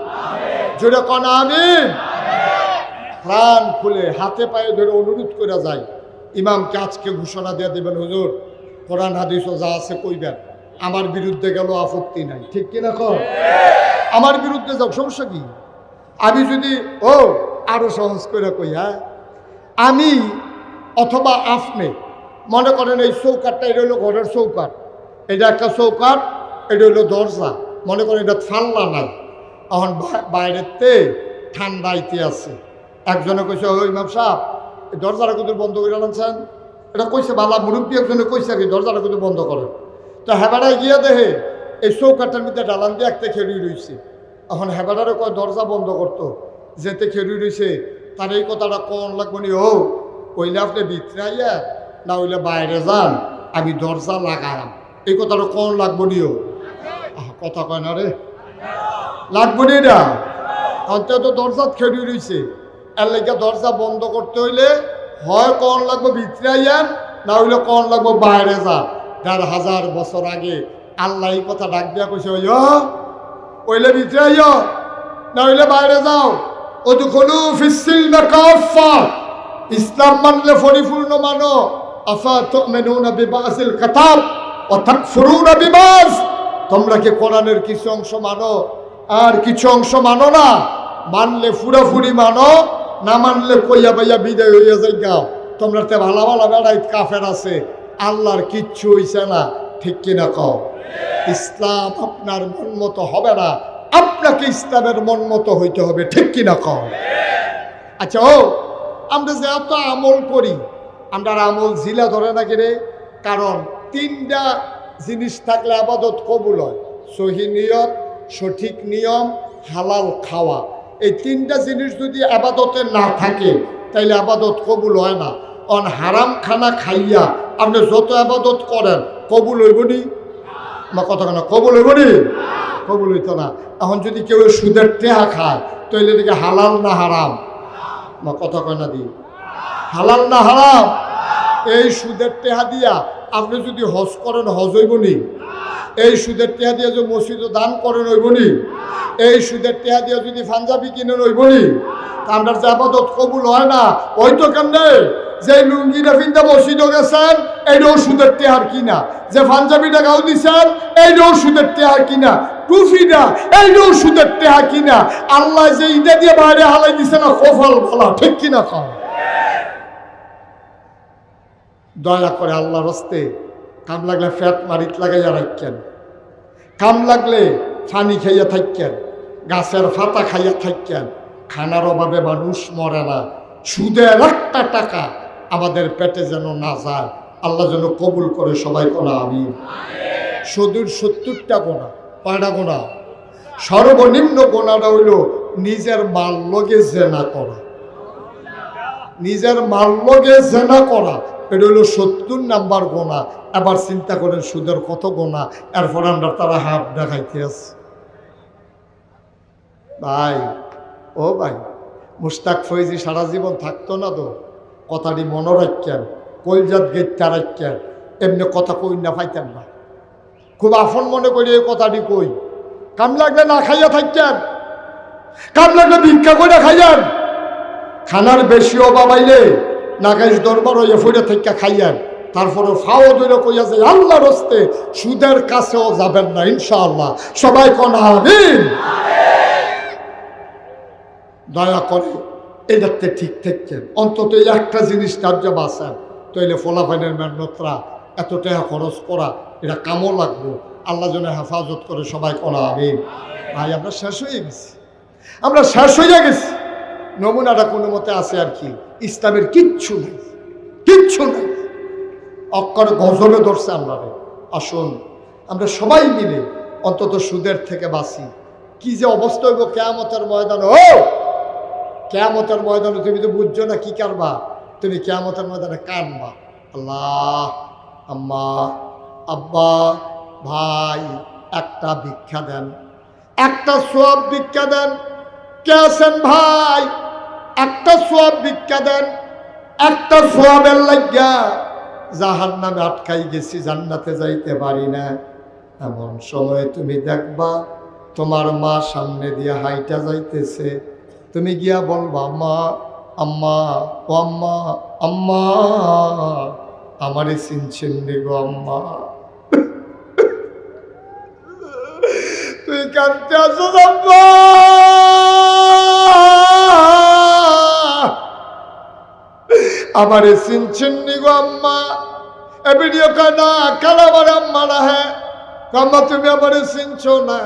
[SPEAKER 1] জোরে কনা আমিন। প্রাণ খুলে হাতে পায়ে ধরে অনুরোধ করে যায়, ইমামকে আজকে ঘোষণা দিয়ে দেবেন, হুজুর কোরআন হাদিস যা আছে কইবেন, আমার বিরুদ্ধে গেল আপত্তি নাই, ঠিক কিনা কর? আমার বিরুদ্ধে যাও, সমস্যা কি? আমি যদি আরো সহজ করে কই, হ্যাঁ আমি অথবা আপনি মনে করেন এই চৌকাটটা, এটা হলো ঘরের চৌকাট, এটা একটা চৌকাট, এটা হলো দরজা, মনে করেন এটা ফাল্লা নাই, এখন বাইরেতে ঠান্ডাইতে আছে। একজনে কইছে, ওই ইমাম সাহেব এই দরজাটা কিন্তু বন্ধ করে আনছেন, এটা কইছে বালা মুরব্বী একজনে কইছে আর কি, দরজাটা কিন্তু বন্ধ করেন। তো হেবাড়ায় গিয়া দেখে এই চৌকাটটার মধ্যে ডালান দিয়ে একটা খেলি রয়েছে, এখন হেবাটারে কয় দরজা বন্ধ করতো, যেতে খেলুই রয়েছে তার এই কথাটা কোন লাগবো নি, ও ওইলে আপনি ভিতরে আইয়া না ওইলে বাইরে যান, আমি দরজা লাগালাম, এই কথাটা কোন লাগবো নিও? কথা কয় না রে, লাগবো নি না? অন্তত দরজা খেলুই রয়েছে, এর লেগে দরজা বন্ধ করতে হইলে হয় কোন লাগবো ভিতরে আইয়ান, না হইলে কোন লাগবো বাইরে যান। ১,৫০০ বছর আগে আল্লাহ এই কথা ডাক দিয়া কইছে, ওইলে ভিতরে আইয়া না হইলে বাইরে যাও। উদখুলু ফিস-সিলমি কাফা, ইসলাম মানলে পরিপূর্ণ মানো। আফা তুমিনুনা বিবাযিল কিতাব ওয়া তাকফুরুনা বিবায, তোমরা কি কোরআনের কিছু অংশ মানো আর কিছু অংশ মানো না? মানলে পুরাপুরি মানো, না মানলে কইয়া বাইয়া বিদায় হইয়া যাই গাও। তোমরা তে ভালো ভালো বেড়াইত কাফের আছে, আল্লাহর কিচ্ছু হইছে না, ঠিক কিনা কও? ইসলাম আপনার মন মতো হবে না, আপনাকে ইসলামের মন মতো হইতে হবে, ঠিক কিনা কও? আচ্ছা, আমরা যে এত আমল করি, আমরা আমল জিলা ধরে না কিরে? কারণ 3টা জিনিস থাকলে আবাদত কবুল হয়: সহি নিয়ত, সঠিক নিয়ম, হালাল খাওয়া। এই 3টা জিনিস যদি আবাদতে না থাকে তাইলে আবাদত কবুল হয় না। অন হারাম খানা খাইয়া আপনি যত আবাদত করেন কবুল হইবনি? আমার কথা কেন, কবুল হইবনি? কবুল হইতো না। এখন যদি কেউ সুদের টেহা খায় তাইলে এদিকে হালাল না হারাম? আমার কথা কয় না দি, হালাল না হারাম? এই সুদের টেহা দিয়া আপনি যদি হজ করেন হজ হইবনি? এই সুদের টেহা দিয়ে যদি মসজিদে দান করেন হইবনি? এই সুদের টেহা দিয়ে যদি পাঞ্জাবি কিনেন হইবনি? তা আমরা যে আবাদত কবুল হয় না ওই তো কেমনে? যে লুঙ্গিটা ফিনতে মসজিদে গেছেন এইটাও সুদের টেহার কিনা, যে পাঞ্জাবিটা গাও দিছেন এইটাও সুদের টেহার কিনা, টুফিটা এইটাও সুদের টেহা কিনা। আল্লাহ যে ইটা দিয়ে বাইরে হালাই দিছে না, কপাল ভালা, ঠিক কিনা কও? দয়া করে আল্লাহর হস্তে কাম লাগলে ফ্যাট মারিত লাগাইয়া রাখেন, কাম লাগলে পানি খাইয়া থাকেন, গাছের ফাতা খাইয়া থাকেন। খানার অভাবে মানুষ মরে না, সুদের একটা টাকা আমাদের পেটে যেন না যায়, আল্লাহ যেন কবুল করে। সবাই কোনা আমি সুদূর 70টা গোনা। কয়টা গোনা? সর্বনিম্ন গোনাটা হইল নিজের মাল লগে জেনা করা। নিজের মাল লগে জেনা করা, এটা হইল 70 নাম্বার গোনা। এবার চিন্তা করেন সুদের কত গোনা, এরপর আমরা তারা হাত দেখাইতে আছি। ভাই, ও ভাই, মুশতাক ফৈজি সারা জীবন থাকতো না তো? কথাটি মনে রাখেন, কলজাত গেটটা রাখেন, এমনি কথা কই না পাইতেন না। খুব আপন মনে করি এই কথাটি কই। কাম লাগলে না খাইয়া থাকেন, কাম লাগলে ভিক্ষা করে খাইয়েন। খানার বেশি অভাব আইলে নাগাইশ দরবার হইয়া ফুটে থেকে খাইয়েন। তারপরে ফাও ধরে কইয়া যে আল্লাহর হস্তে সুদের কাছেও যাবেন না ইনশাআল্লাহ। সবাই কোন আমিন। দয়া করে এটাতে ঠিক থাকছেন, অন্তত এই একটা জিনিস কার্য বাঁচান। তৈলে ফলাফাইনের মেহনতরা এত টাকা খরচ করা এটা কামও লাগবো, আল্লাহ যেন হেফাজত করে। সবাই কোন আমিন। ভাই, আমরা শেষ হয়ে গেছি, আমরা শেষ হয়ে গেছি। নমুনাটা কোনো মতে আছে আর কি, ইসলামের কিচ্ছু নেই, কিচ্ছু নেই। অক্ষর গজবে ধরছে আমরা। আসুন আমরা সবাই মিলে অন্তত সুদের থেকে বাঁচি। কি যে অবস্থা হইব কিয়ামতের ময়দানে। কিয়ামতের ময়দানে তুমি তো বুঝছো না কি করবা, তুমি কিয়ামতের ময়দানে কানবা। আল্লাহ, আম্মা, আব্বা, ভাই, একটা ভিক্ষা দেন, একটা সওয়াব ভিক্ষা দেন। কে আছেন ভাই? একটা সওয়াব ভিক্ষা দেন। একটা সওয়াবের লাগিয়া জাহান্নামে আটকাই গেছি, জান্নাতে যাইতে পারি না। এমন সময় তুমি দেখবা তোমার মা সামনে দিয়ে হাইটা যাইতেছে, তুমি গিয়া বলবা, আম্মা, আম্মা, ও আম্মা, আম্মা, আমারে চিনছেন নি গো আম্মা? তুই কাঁদতে আসো আম্মা, আমারে চিনছেন নি গো আম্মা? এ ভিডিও কানা কালা আমার আম্মা না। হ্যাঁ আম্মা, তুমি আমারে চিনছো না?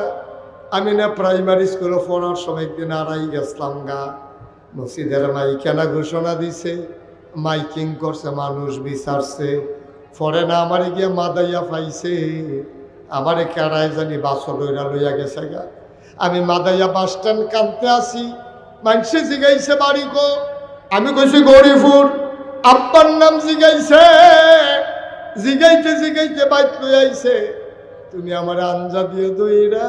[SPEAKER 1] আমি না প্রাইমারি স্কুলে পড়ার সময় একদিন আড়াই গেছিলাম গা, মসজিদের মাইকেনা ঘোষণা দিছে, মাইকিং করছে, মানুষ বিচারছে। পরে না আমারে গিয়ে মাদাইয়া পাইছে, আমারে কেড়াই জানি বাসর লইয়া গেছে গা। আমি মাদাইয়া বাস স্ট্যান্ড কানতে আসি, মানুষে জিগাইছে বাড়ি গো, আমি কইছি গরিপুর। আব্বার নাম জিগাইছে, জিগাইতে জিগাইতে বাইক লই আইছে। তুমি আমার আঞ্জা দিয়ে দইরা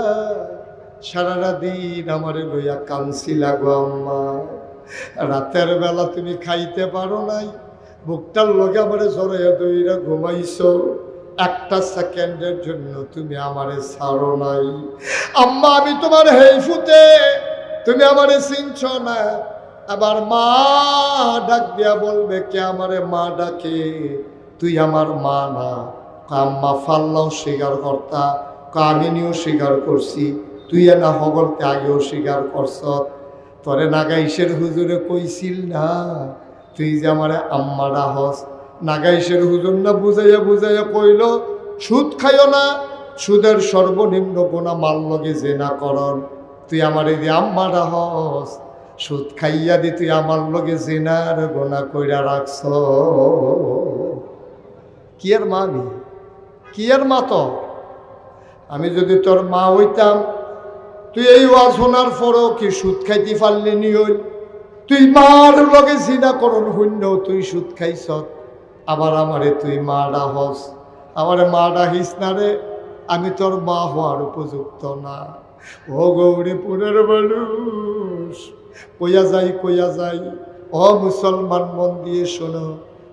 [SPEAKER 1] সারাটা দিন আমারে লইয়া কানছিলা গো আম্মা। রাতের বেলা তুমি খাইতে পারো নাই, বুকটার লগে আমারে জড়াইয়া দইরা ঘুমাইছো। একটা সেকেন্ডের জন্য তুমি আমারে ছাড়ো নাই। আম্মা আমি তোমার হেইফুতে, তুমি আমারে চিনছ না। আবার মা ডাক দিয়া বলবে কে আমারে মা ডাকে, তুই আমার মা না। আম্মা ফাল্লাও স্বীকার কর্তা, আমিনিও স্বীকার করছি, তুই না হবলতে আগেও স্বীকার করছ। তোরে নাগাইশের হুজুরে কইছিল না তুই যে আমারে আম্মা ডাহস। নাগাইশের হুজুর না বুঝাইয়া বুঝাইয়া কইল সুদ খাইও না, সুদের সর্বনিম্ন গোনা মাল লগে জেনা করন। তুই আমার এই যে আম্মা ডাহস, সুদ খাইয়া দি তুই আমার লগে জেনার গোনা কইরা রাখছ। কি আর মা আমি, কি আর মা তো আমি যদি তোর মা হইতাম, তুই এই ওয়াজ শোনার পরও কি সুদ খাইতে পারলি নি? হইল তুই মার লগে জিনা করন শূন্য, তুই সুদ খাইছ। আবার আমারে তুই মা ডাহস, আমারে মা ডাহিস না রে, আমি তোর মা হওয়ার উপযুক্ত না। ও গৌরীপুরের মানুষ, কইয়া যাই ও মুসলমান মন দিয়ে শোনো,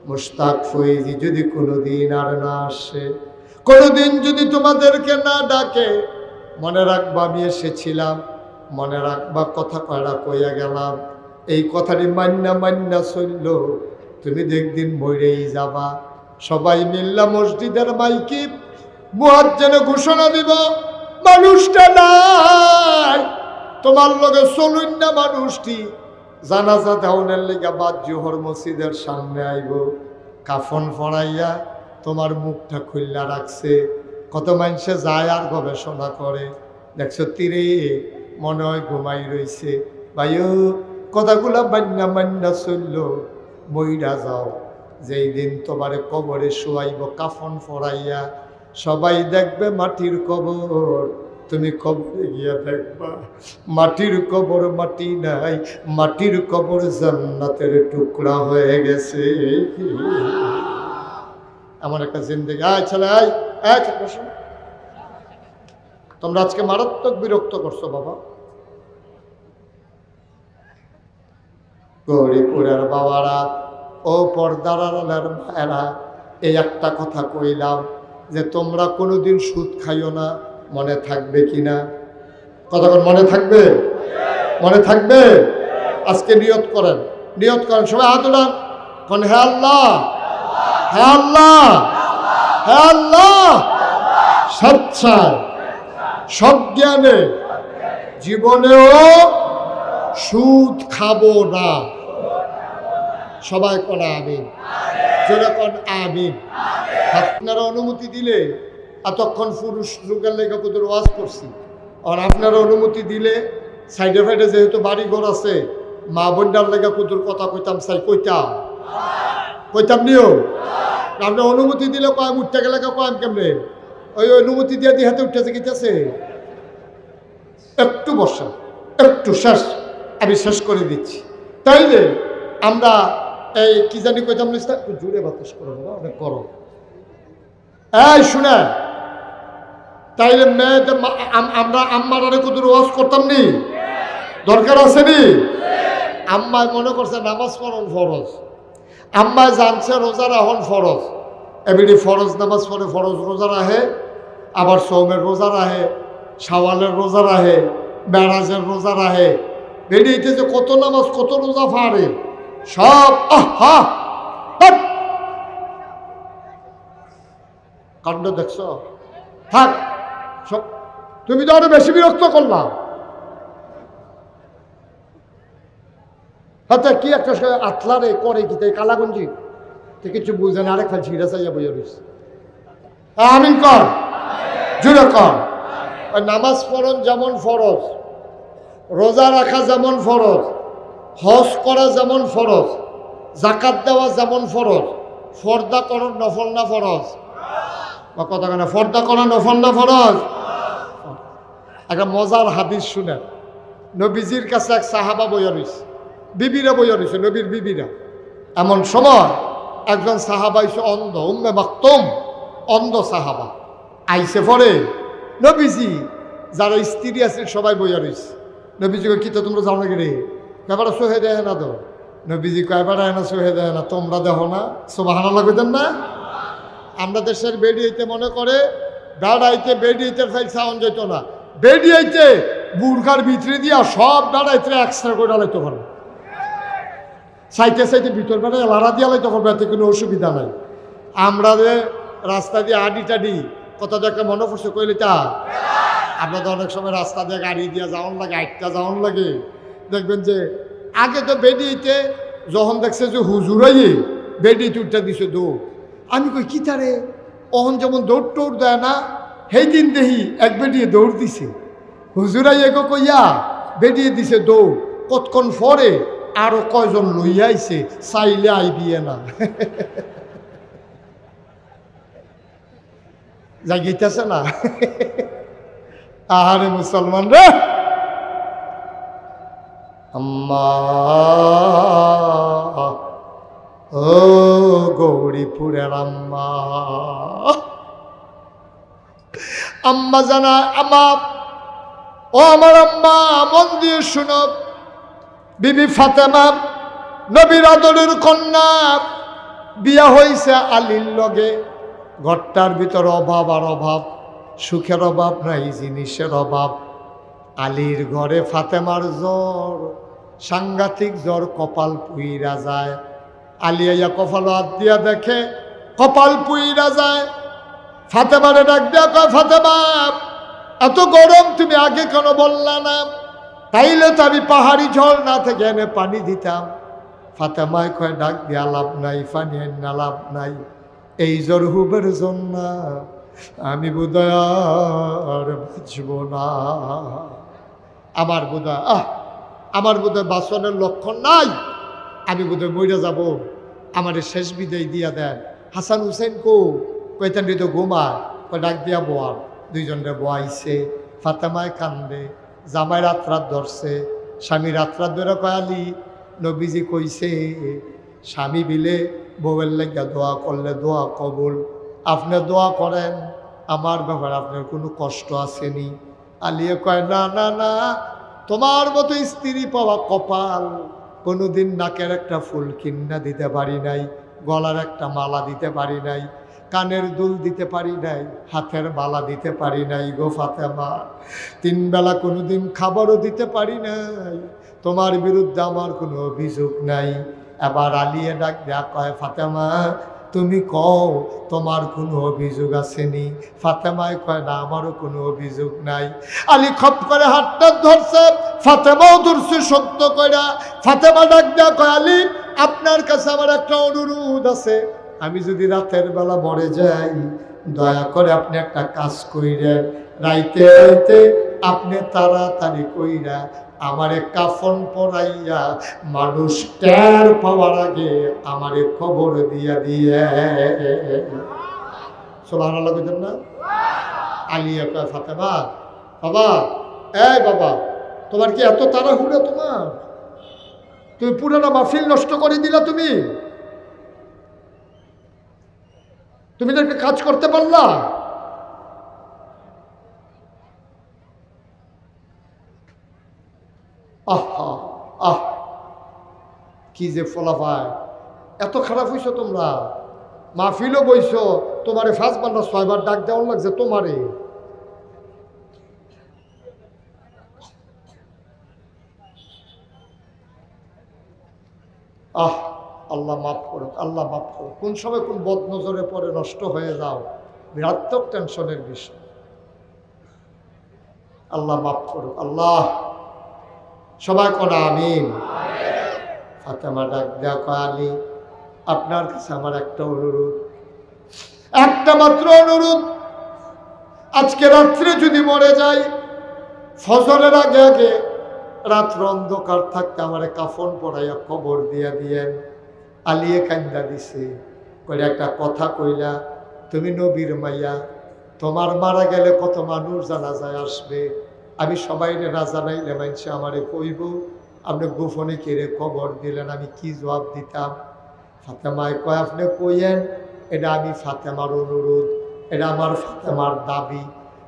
[SPEAKER 1] মুশতাক ফৈজি যদি কোনোদিন আর না আসে, কোনোদিন যদি তোমাদেরকে না ডাকে, মনে রাখবা আমি এসেছিলাম, মনে রাখবা কথা কয়টা কইয়া গেলাম। এই কথাটি মান্না চলল, তুমি দেখদিন মরেই যাবা। সবাই মিল্লা মসজিদের মাইকি মুয়াজ্জিন ঘোষণা দিব, মানুষটা নাই, তোমার লগে চলুন না মানুষটি জানাজা দাউনের লেগা বাদ জোহর মসজিদের সামনে আইব। কাফন ফড়াইয়া তোমার মুখটা খুললা রাখছে। কত মানুষে যায় আর গবেষণা করে, দেখছো তীরে মনে হয় ঘুমাই রইছে। ভাইও কথাগুলা মান্না চলল, মইরা যাও। যেই দিন তোমারে কবরে শোয়াইব কাফন ফড়াইয়া, সবাই দেখবে মাটির কবর, তুমি কবরে গিয়া দেখবা মাটির কবর মাটি নাই, মাটির কবর জান্নাতের টুকরা হয়ে গেছে। আমার একটা জিন্দেগি। আয় ছেলে আয়, তোমরা আজকে মারাত্মক বিরক্ত করছো বাবা। গৌরীপুরের বাবারা, ও পর্দার আড়ালের মায়েরা, এই একটা কথা কইলাম যে তোমরা কোনোদিন সুদ খাইও না। মনে থাকবে কিনা? কতক্ষণ মনে থাকবে? মনে থাকবে? আজকে নিয়ত করেন, নিয়ত করেন, সবাই হাত উঠান, কোন হে আল্লাহ, হে আল্লাহ, হে আল্লাহ, স্বেচ্ছায় সজ্ঞানে জীবনেও সুদ খাবো না। সবাই কোন আমিন, যেরকম আমিন। আপনারা অনুমতি দিলে, এতক্ষণ পুরুষ যুগের লেখা কুতুর ওয়াজ করছি, আর আপনারা অনুমতি দিলে সাইডে ফাইডে যেহেতু বাড়ি ঘর আছে, মা বোনটার লেখা কুতুর কথা কইতাম, চাই কইতাম নিও। আপনার অনুমতি দিলে কয় উঠতে গেলে কয় কেমনে, ওই অনুমতি দিয়ে দিয়ে হাতে উঠতেছে গিতেছে। একটু বসা, একটু শেষ, আমি শেষ করে দিচ্ছি। তাইলে আমরা এই কি জানি কইতাম, একটু জুড়ে বাতাস করো বাবা, অনেক করো। এই শুনে, তাইলে মেয়েদের আমরা আম্মার আরে কত ওয়াজ করতাম নি? দরকার আছে নি? আম্মায় মনে করছে নামাজ পড়ন ফরজ, আম্মায় জানছে রোজা রাখুন ফরজ। এমনি ফরজ নামাজ পড়ে, ফরজ রোজা রাখে, আবার সৌমের রোজা রাখে, শাওয়ালের রোজা রাখে, মেরাজের রোজা রাখে। বেরিয়েছে যে কত নামাজ কত রোজা ফাড়ে সব। আহা কাণ্ড দেখছ? থাক, তুমি তো আরো বেশি বিরক্ত করলাম। হাতে কি একটা আতলারে করে কি তাই কালাগঞ্জি কিছু বুঝে না, আরেক খালি ছিঁড়া চাইয়া বইয়া রয়েছে। আমিন কর, জুড়ে কর। নামাজ পড়ন যেমন ফরজ, রোজা রাখা যেমন ফরজ, হজ করা যেমন ফরজ, জাকাত দেওয়া যেমন ফরজ, ফর্দা করণ নফল না ফরজ? বা কথা কেন, ফর্দা করা নফল না ফরজ? একটা মজার হাদিস শুনেন। নবীজির কাছে এক সাহাবা বইয়া রয়েছে, বিবিরা বইয়া রয়েছে, নবীর বিবিরা। এমন সময় একজন সাহাবা এসে অন্ধ, উম্মে মাকতুম, অন্ধ সাহাবা আইসে পরে নবীজি যারা স্ত্রী আছে সবাই বইয়া রয়েছে। নবীজি কি তো তোমরা যাও নাকি রে? এবার সোহে দেয় না তো। নবীজি কয়বার না সোহে দেয় না, তোমরা দেখো না? সুবহানাল্লাহ কইতেন না? আমরা দেশের বেরিয়েতে মনে করে বেড়াইতে বেরিয়েতে সাউন্ড যেত না, বেরিয়েতে বুর্খার ভিতরে দিয়া সব বেড়াইতে এক্সট্রা করে লাইতে পারো, সাইতে সাইতে ভিতর বেড়ায় লাড়া দিয়া লাইতে পারবে, এতে কোনো অসুবিধা নাই। আমরা যে রাস্তা দিয়ে আডি টাডি কত দেখে মনে পড়ছে কইলে তা আমরা তো অনেক সময় রাস্তা দিয়ে গাড়ি দিয়ে যাওয়ান লাগে, আটটা যাওয়ান লাগে। দেখবেন যে আগে তো বেরিয়েতে যখন দেখছে যে হুজুরাইয়ে বেরিয়েতে উঠতে দিছে দৌড়, আমি কই কি তারে অহন যেমন দৌড় টৌড় দেয় না, সেই দিন দেখি এক বেরিয়ে দৌড় দিছে। হুজুরাই এগো কইয়া বেরিয়ে দিছে দৌড়, কতক্ষণ পরে আরো কয়জন লইয়া আইছে, চাইলে আইবিয়ে না। জাগিতেছে না? আহারে মুসলমান রে, আম্মা ও গৌরীপুরের আম্মা, আম্মা জানা আমার, ও আমার আম্মা মন দিয়ে শুনো, বিবি ফাতেমা নবীর আদরের কন্যা, বিয়া হইছে আলীর লগে। ঘরটার ভিতর অভাব আর অভাব, সুখের অভাব নাই, জিনিসের অভাব। আলীর ঘরে ফাতেমার জ্বর, সাংঘাতিক জ্বর, কপাল পুইরা যায়। আলী আইয়া কপাল হাত দিয়া দেখে কপাল পুইরা যায়। ফাতেমারে ডাক দিয়া কয়, ফাতেমা এত গরম তুমি আগে কেন বললা না? তাইলে তো আমি পাহাড়ি ঝর্ণা থেকে এনে পানি দিতাম। ফাতেমায় কয়, ডাক দিয়া লাভ নাই, পানি না লাভ নাই, এই জ্বর হুবের জন্য আমি বোধহয় আর বাঁচব না। আমার বোধহয় আমার বোধহয় বাঁচনের লক্ষণ নাই, আমি বোধহয় মরে যাব, আমার শেষ বিদায় দিয়া দেন। হাসান হুসেন কইতেন তো ঘুমায়, কয় ডাক দিয়া বোয়ার। দুইজনরে বোয়াইছে, ফাতেমায় কান্দে, জামাই রাত ধরছে, স্বামী রাত ধরে কয়, আলী নবীজি কইছে স্বামী বিলে বউয়ের লেগে দোয়া করলে দোয়া কবুল, আপনি দোয়া করেন, আমার ব্যাপারে আপনার কোনো কষ্ট আসেনি। আলিয়ে কয়, না না না, তোমার মতো স্ত্রী পাওয়া কপাল। কোনোদিন নাকের একটা ফুল কিন্না দিতে পারি নাই, গলার একটা মালা দিতে পারি নাই, কানের দুল দিতে পারি নাই, হাতের মালা দিতে পারি নাই গো ফাতেমা। 3 বেলা কোনোদিন খাবারও দিতে পারি নাই, তোমার বিরুদ্ধে আমার কোনো অভিযোগ নাই। এবার আলিয়ে ডাক দেয়া কয়, ফাতেমা তুমি কও তোমার কোনো অভিযোগ আসেনি? ফাতেমায় কয়, না আমারও কোনো অভিযোগ নাই। আলী খপ করে হাতটা ধরছে, ফাতেমাও ধরছে সত্য কইরা। ফাতেমা ডাক দেয়া কয়, আলী আপনার কাছে আমার একটা অনুরোধ আছে, আমি যদি রাতের বেলা মরে যাই, দয়া করে আপনি একটা কাজ কইরেন, রাইতে রাইতে আপনি তাড়াতাড়ি কইরা আমারে কাফন পরাইয়া মানুষ টের পাওয়ার আগে আমারে খবর দিয়া দিয়ে। সুবহানাল্লাহ কইতেন না? আলিয়া কয়, ফাতেমা বাবা, এই বাবা তোমার কি এত তাড়াহুড়ো? তুমি পুরানো মাহফিল নষ্ট করে দিলা। তুমি তো একটা কাজ করতে পারলা? কি যে ফলাফল, এত খারাপ হইছো তোমরা। মাহফিলও বইছো, তোমারে 5 বার না 6 বার ডাক দেওয়ার লাগছে তোমারে। আল্লাহ মাফ করো, আল্লাহ মাফ করো। কোন সময় কোন বদনজরে পরে নষ্ট হয়ে যাও, বিরাত্মক টেনশনের বিষয়। আল্লাহ মাফ করো, আল্লাহ। সবাই কোন আমিন। ফাতেমা ডাক দেয়া কয়, আলী আপনার কাছে আমার একটা অনুরোধ, একটা মাত্র অনুরোধ। আজকে রাত্রে যদি মরে যাই, ফজরের আগে আগে রাত্র অন্ধকার থাকতে আমারে কাফন পরাইয়া কবর দিয়া দিয়েন। আলিয়ে কান্দা দিছে, কইলে একটা কথা কইলা, তুমি নবীর মাইয়া, তোমার মারা গেলে কত মানুষ জানাজায় আসবে, আমি সবাইরে রাজা নাইলে মানছে আমারে কইব আপনি গোপনে কেড়ে খবর দিলেন, আমি কি জবাব দিতাম? ফাতেমায় কয় আপনি কইয়েন, এটা আমি ফাতেমার অনুরোধ, এটা আমার ফাতেমার দাবি।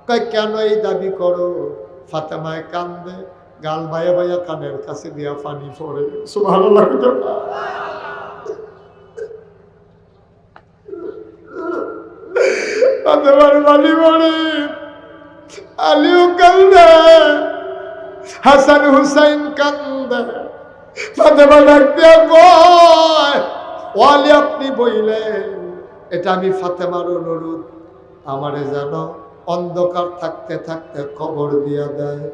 [SPEAKER 1] কয় কেন এই দাবি করো? ফাতেমায় কান্দে, গাল ভাইয়া ভাইয়া কানের কাছে দিয়া পানি পড়ে। সুবহানাল্লাহ। ফাতেমার পানি পড়ে, আলীও কান্দে, হাসান হুসাইন কান্দে। ফাতেমা ডাক দিয়া কয় ও আলী আপনি বইলেন, এটা আমি ফাতেমার অনুরোধ, আমারে যেন অন্ধকার থাকতে থাকতে খবর দিয়া দেয়।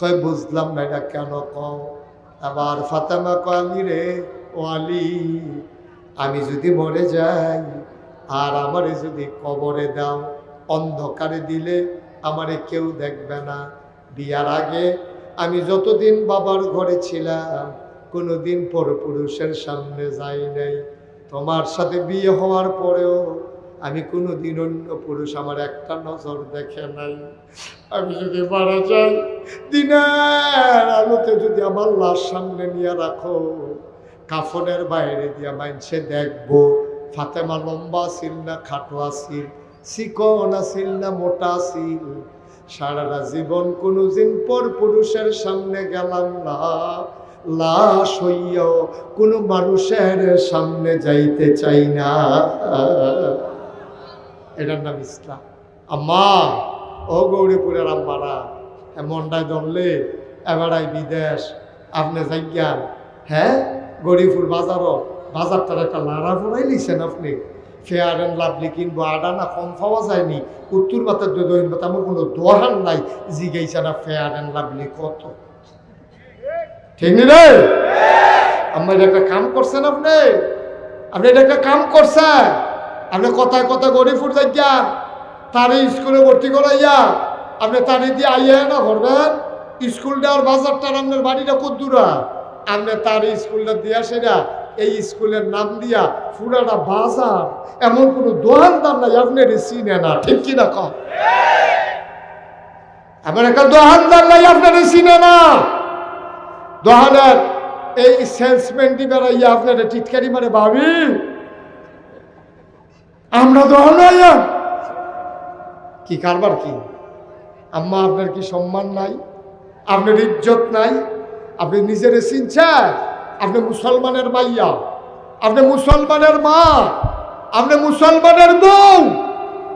[SPEAKER 1] কয় বুঝলাম না এটা কেন কও? আবার ফাতেমা কয় আমি রে ও আলী, আমি যদি মরে যাই আর আমারে যদি কবরে দাও, অন্ধকারে দিলে আমারে কেউ দেখবে না। বিয়ার আগে আমি যতদিন বাবার ঘরে ছিলাম কোনোদিন পরপুরুষের সামনে যাই নাই। তোমার সাথে বিয়ে হওয়ার পরেও আমি কোনোদিন অন্য পুরুষ আমার একটা নজর দেখে নাই। আমি যদি মারা যাই, দিনের আলোতে যদি আমার লাশ সামনে নিয়ে রাখো, কাফনের বাইরে দিয়া মাইনছে দেখবো ফাতেমা লম্বা ছিল না খাটো আসিল, চিকন আসিল না মোটা আসিল। সারাটা জীবন কোনোদিন পর পুরুষের সামনে গেলাম না, লাশ হইয়াও কোনো মানুষের সামনে যাইতে চাই না। এটার নাম ইসলাম। আম্মা ও গৌরীপুরের আম্মারা, মনটায় ধরলে এবারাই বিদেশ আপনি যাইয়ান। হ্যাঁ, গৌরীপুর বাজারটার একটা লাড়া ফোড়াই লিছেন আপনি। ফেয়ার অ্যান্ড লাভলি কিনবো, আডা না কম পাওয়া যায়নি। উত্তর বাতার দক্ষিণ বাতা আমার কোনো দোহান নাই, জিগাইছে না ফেয়ার অ্যান্ড লাভলি কত। ঠিক নি রে? আমার একটা কাম করছেন আপনি, আপনি এটা একটা কাম করছেন। আপনি কথায় কথা গরিবপুর যাইয়া তারে স্কুলে ভর্তি করাইয়া আপনি তারে দিয়ে আইয়া না করবেন। স্কুলটা আর বাজারটার আপনার বাড়িটা কত দূরা, আপনি তার স্কুলটা দিয়া সেটা এই স্কুলের নাম দিয়া পুরাটা বাজার, এমন কোনো দোকানদার নাই আপনি চিনে না। ঠিক কিনা কম? এমন একটা দোকানদার নাই আপনার চিনে না। দোকানের এই সেলসম্যানটি বেড়াইয়া আপনার টিটকারি মারে ভাবি আমরা দোকান কি কারবার কি? আম্মা আপনার কি সম্মান নাই? আপনার ইজ্জত নাই? আপনি নিজের চিনছেন? আপনি মুসলমানের মাইয়া, আপনি মুসলমানের মা, আপনি মুসলমানের বউ,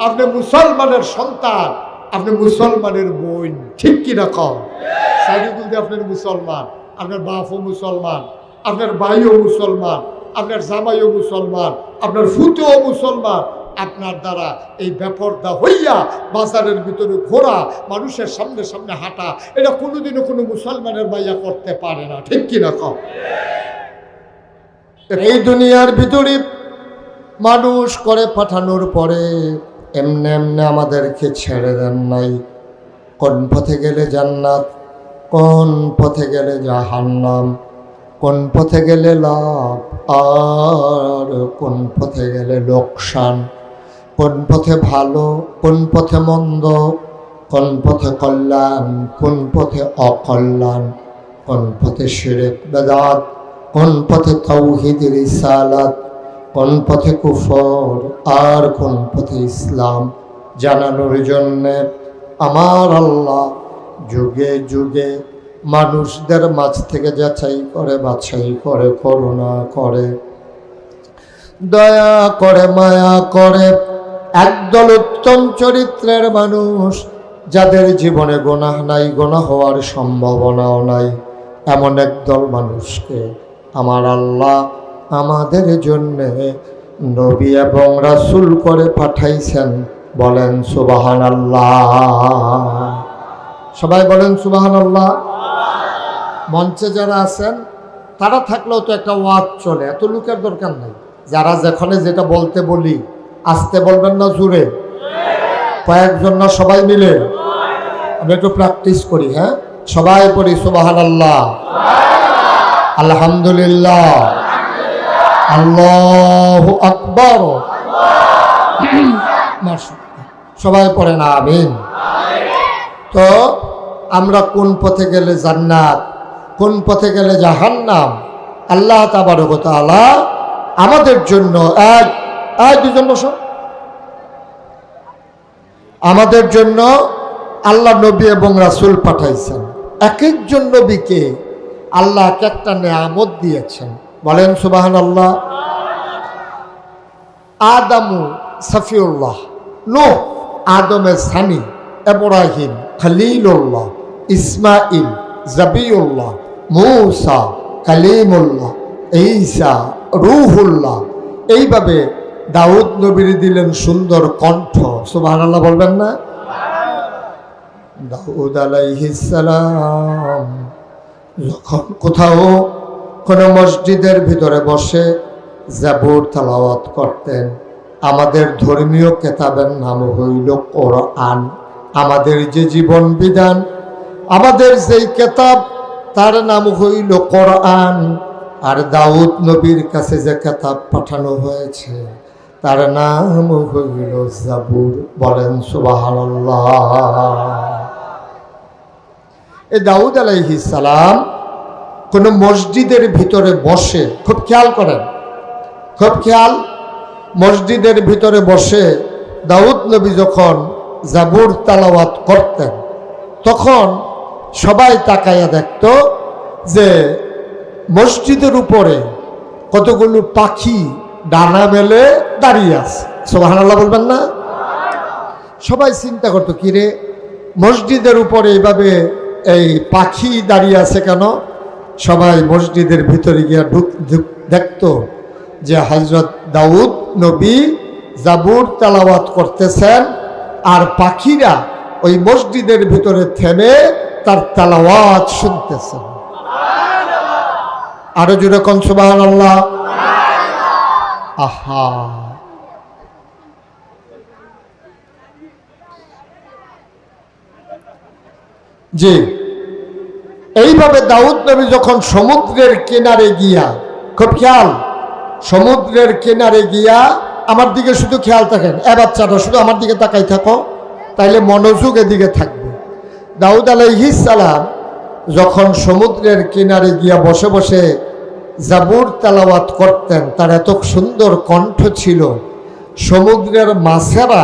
[SPEAKER 1] আপনি মুসলমানের সন্তান, আপনি মুসলমানের বোন। ঠিক কিনা কম? সাইডে বলতে আপনার মুসলমান, আপনার বাপও মুসলমান, আপনার ভাইও মুসলমান, আপনার জামাইও মুসলমান, আপনার ফুতেও মুসলমান। আপনার দ্বারা এই বেপরদা হইয়া বাজারের ভিতরে ঘোরা, মানুষের সামনে সামনে হাঁটা, এটা কোনোদিনও কোনো মুসলমানের মাইয়া করতে পারে না। ঠিক কিনা কম? এই দুনিয়ার ভিতরে মানুষ করে পাঠানোর পরে এমনি এমনি আমাদেরকে ছেড়ে দেন নাই। কোন পথে গেলে জান্নাত, কোন পথে গেলে জাহান্নাম, কোন পথে গেলে লাভ আর কোন পথে গেলে লোকসান, কোন পথে ভালো, কোন পথে মন্দ, কোন পথে কল্যাণ, কোন পথে অকল্যাণ, কোন পথে শিরক বেদাত, কোন পথে তাওহীদ রিসালাত, কোন পথে কুফর আর কোন পথে ইসলাম জানানোর জন্যে আমার আল্লাহ যুগে যুগে মানুষদের মাঝ থেকে যাচাই করে বাছাই করে করুণা করে দয়া করে মায়া করে একদল উত্তম চরিত্রের মানুষ, যাদের জীবনে গুনাহ নাই, গুনাহ হওয়ার সম্ভাবনাও নাই, এমন একদল মানুষকে আমার আল্লাহ আমাদের জন্যে নবী এবং রাসূল করে পাঠাইছেন। বলেন সুবহানাল্লাহ। সবাই বলেন সুবহানাল্লাহ। মঞ্চে যারা আছেন তারা থাকলেও তো একটা ওয়াজ চলে, এত লোকের দরকার নাই। যারা যেখানে যেটা বলতে বলি আসতে বলবেন না, জোরে কয়েকজন না সবাই মিলে আমরা একটু প্র্যাকটিস করি। হ্যাঁ, সবাই পড়ি সুবহানাল্লাহ, আলহামদুলিল্লাহ, আল্লাহু আকবার। সবাই পড়েন আমিন। তো আমরা কোন পথে গেলে জান্নাত, কোন পথে গেলে জাহান্নাম, আল্লাহ তাবারক ওয়া তাআলা আমাদের জন্য দুজন বসো, আমাদের জন্য আল্লাহ নবী এবং রাসূল পাঠাইছেন। এক একজন নবীকে আল্লাহ এক একটা নেয়ামত দিয়েছেন, বলেন সুবহানাল্লাহ। আদামু সফিউল্লাহ, নূহ আদমের সানি, ইব্রাহিম খলিলুল্লাহ, ইসমাইল জবিউল্লাহ, মূসা কালিমুল্লাহ, ঈসা রূহুল্লাহ। এইভাবে দাউদ নবীর দিলেন সুন্দর কণ্ঠ, সুবহানাল্লাহ বলবেন না? দাউদ আলাইহিস সালাম যখন কোথাও কোনো মসজিদের ভিতরে বসে জাবুর তেলাওয়াত করতেন, আমাদের ধর্মীয় কিতাবের নাম হইল কোরআন। আমাদের যে জীবন বিধান, আমাদের যেই কিতাব তার নাম হইল কোরআন। আর দাউদ নবীর কাছে যে কিতাব পাঠানো হয়েছে তার নাম হইল জাবুর, বলেন সুবহানাল্লাহ। এই দাউদ আলাইহিস সালাম কোন মসজিদের ভিতরে বসে, খুব খেয়াল করেন, খুব খেয়াল, মসজিদের ভিতরে বসে দাউদ নবী যখন জাবুর তেলাওয়াত করতেন তখন সবাই তাকাইয়া দেখত যে মসজিদের উপরে কতগুলো পাখি ডানা মেলে দাঁড়িয়ে আছে, সুবহানাল্লাহ বলবেন না? সবাই চিন্তা করতো, কিরে মসজিদের উপরে এইভাবে এই পাখি দাঁড়িয়ে আছে কেন? সবাই মসজিদের ভিতরে গিয়া দেখত যে হযরত দাউদ নবী জাবুর তেলাওয়াত করতেছেন আর পাখিরা ওই মসজিদের ভিতরে থেমে তার তেলাওয়াত শুনতেছেন। আরো জোরে কোন সুবহানাল্লাহ। আহা, জি, এইভাবে দাউদ নবী যখন সমুদ্রের কিনারে গিয়া, খুব খেয়াল, সমুদ্রের কিনারে গিয়া, আমার দিকে শুধু খেয়াল থাকেন, বাচ্চাটা শুধু আমার দিকে তাকাই থাকো, তাইলে মনোযোগ এদিকে থাকবে। দাউদ আলাইহিস সালাম যখন সমুদ্রের কিনারে গিয়া বসে বসে জাবুর তেলাওয়াত করতেন, তার এত সুন্দর কণ্ঠ ছিল, সমুদ্রের মাছেরা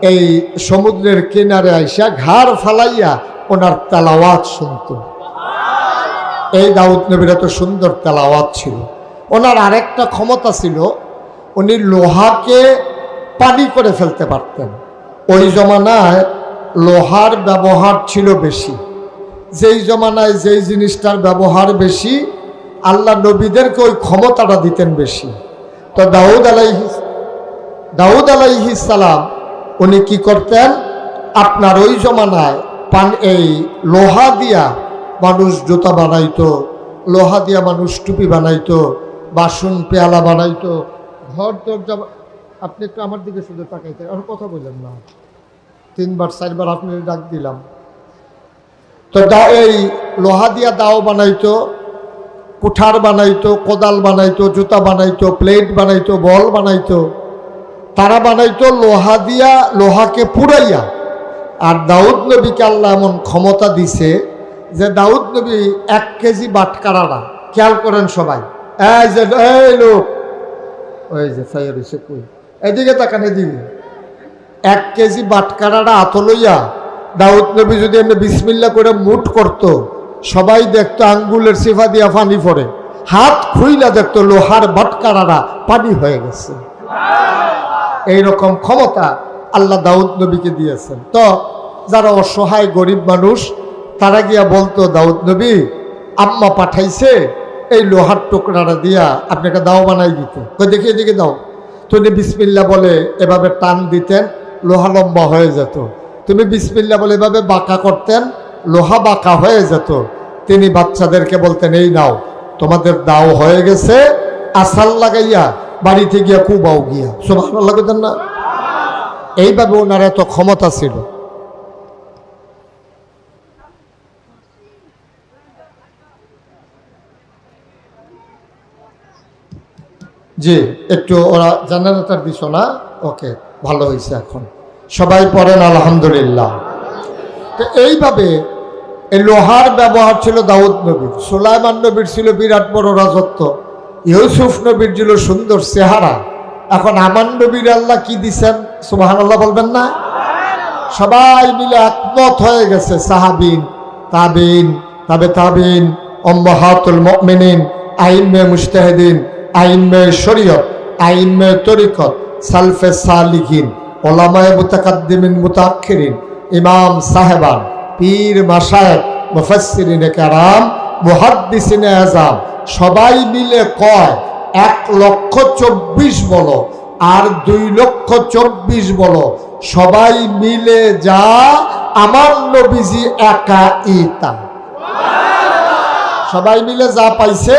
[SPEAKER 1] এই সমুদ্রের কিনারে আইসা ঘাড় ফালাইয়া ওনার তেলাওয়াত শুনত। এই দাউদ নবীর এত সুন্দর তেলাওয়াত ছিল। ওনার আরেকটা ক্ষমতা ছিল, উনি লোহাকে পানি করে ফেলতে পারতেন। ওই জমানায় লোহার ব্যবহার ছিল বেশি। যেই জমানায় যেই জিনিসটার ব্যবহার বেশি, আল্লাহ নবীদেরকে ওই ক্ষমতাটা দিতেন বেশি। তো দাউদ আলাইহিস সালাম উনি কি করতেন, আপনার ওই জমানায় এই লোহা দিয়া মানুষ জুতা বানাইতো, লোহা দিয়া মানুষ টুপি বানাইতো, বাসন পেয়ালা বানাইতো, ঘর দরজা। আপনি একটু আমার দিকে শুধু তাকাইতে, আর কথা বললেন না, 3বার 4বার আপনি ডাক দিলাম। তো এই লোহা দিয়া দাও বানাইতো, কুঠার বানাইতো, কোদাল বানাইতো, জুতা বানাইতো, প্লেট বানাইতো, বল বানাইতো। তারা বানাইতো লোহা দিয়া, লোহাকে পুড়াইয়া। আর দাউদ নবীকে আল্লাহ এমন ক্ষমতা দিছে যে দাউদ নবী 1 কেজি বাটকারারা, খেয়াল করেন সবাই, এই লোক, ওই যে কই, এদিকে তাকান, এদিকে 1 কেজি বাটকারারা হাত লইয়া দাউদ নবী যদি এমনি বিসমিল্লাহ করে মুঠ করত, সবাই দেখতো আঙ্গুলের সিফা দিয়া পানি পড়ে, হাত খুইলা দেখতো লোহার বাটকারারা পানি হয়ে গেছে। এইরকম ক্ষমতা আল্লাহ দাউদ নবীকে দিয়েছেন। তো যারা অসহায় গরিব মানুষ তারা গিয়া বলতো, দাউদ নবী আম্মা পাঠাইছে এই লোহার টুকরাটা দিয়া আপনাকে দাও বানাই দিতে, দেখি এদিকে দাও। তুমি বিসমিল্লাহ বলে এভাবে টান দিতেন, লোহা লম্বা হয়ে যেত। তুমি বিসমিল্লাহ বলে এভাবে বাঁকা করতেন, লোহা বাঁকা হয়ে যেত। তিনি বাচ্চাদেরকে বলতেন, এই নাও তোমাদের দাও হয়ে গেছে, আসাল লাগাইয়া বাড়িতে গিয়া কুবাও গিয়া, সুবহানাল্লাহ বলেন না? এইভাবে ওনার এত ক্ষমতা ছিল। জি, একটু ওরা জেনারেটর দিছ না, ওকে, ভালো হয়েছে। এখন সবাই পড়েন আলহামদুলিল্লাহ। তো এইভাবে এই লোহার ব্যবহার ছিল দাউদ নবীর, সুলাইমান নবীর ছিল বিরাট বড় রাজত্ব, ইউসুফ নবীর ছিল সুন্দর চেহারা। এখন আমান নবীর আল্লাহ কি দিছেন? সুবহানাল্লাহ বলবেন না? সবাই মিলে একমত হয়ে গেছে, সাহাবিন, তাবিন, তাবিন, উম্মাহাতুল মুমিনিন, আইম্মে মুজতাহিদিন, আইম্মে শরীয়ত, আইম্মে তরিকত, সালফে সালিহিন, উলামায়ে মুতাকাদ্দিমিন মুতাআখিরিন, ইমাম সাহেবান, পীর মাশায়েখ, মুফাসসিরিনে কেরাম, মুহাদ্দিসিনে আযম সবাই মিলে কয় 1,24,000 বলো আর 2,24,000 বলো, সবাই মিলে যা আমার নবীজি একা ইতা, সবাই মিলে যা পাইছে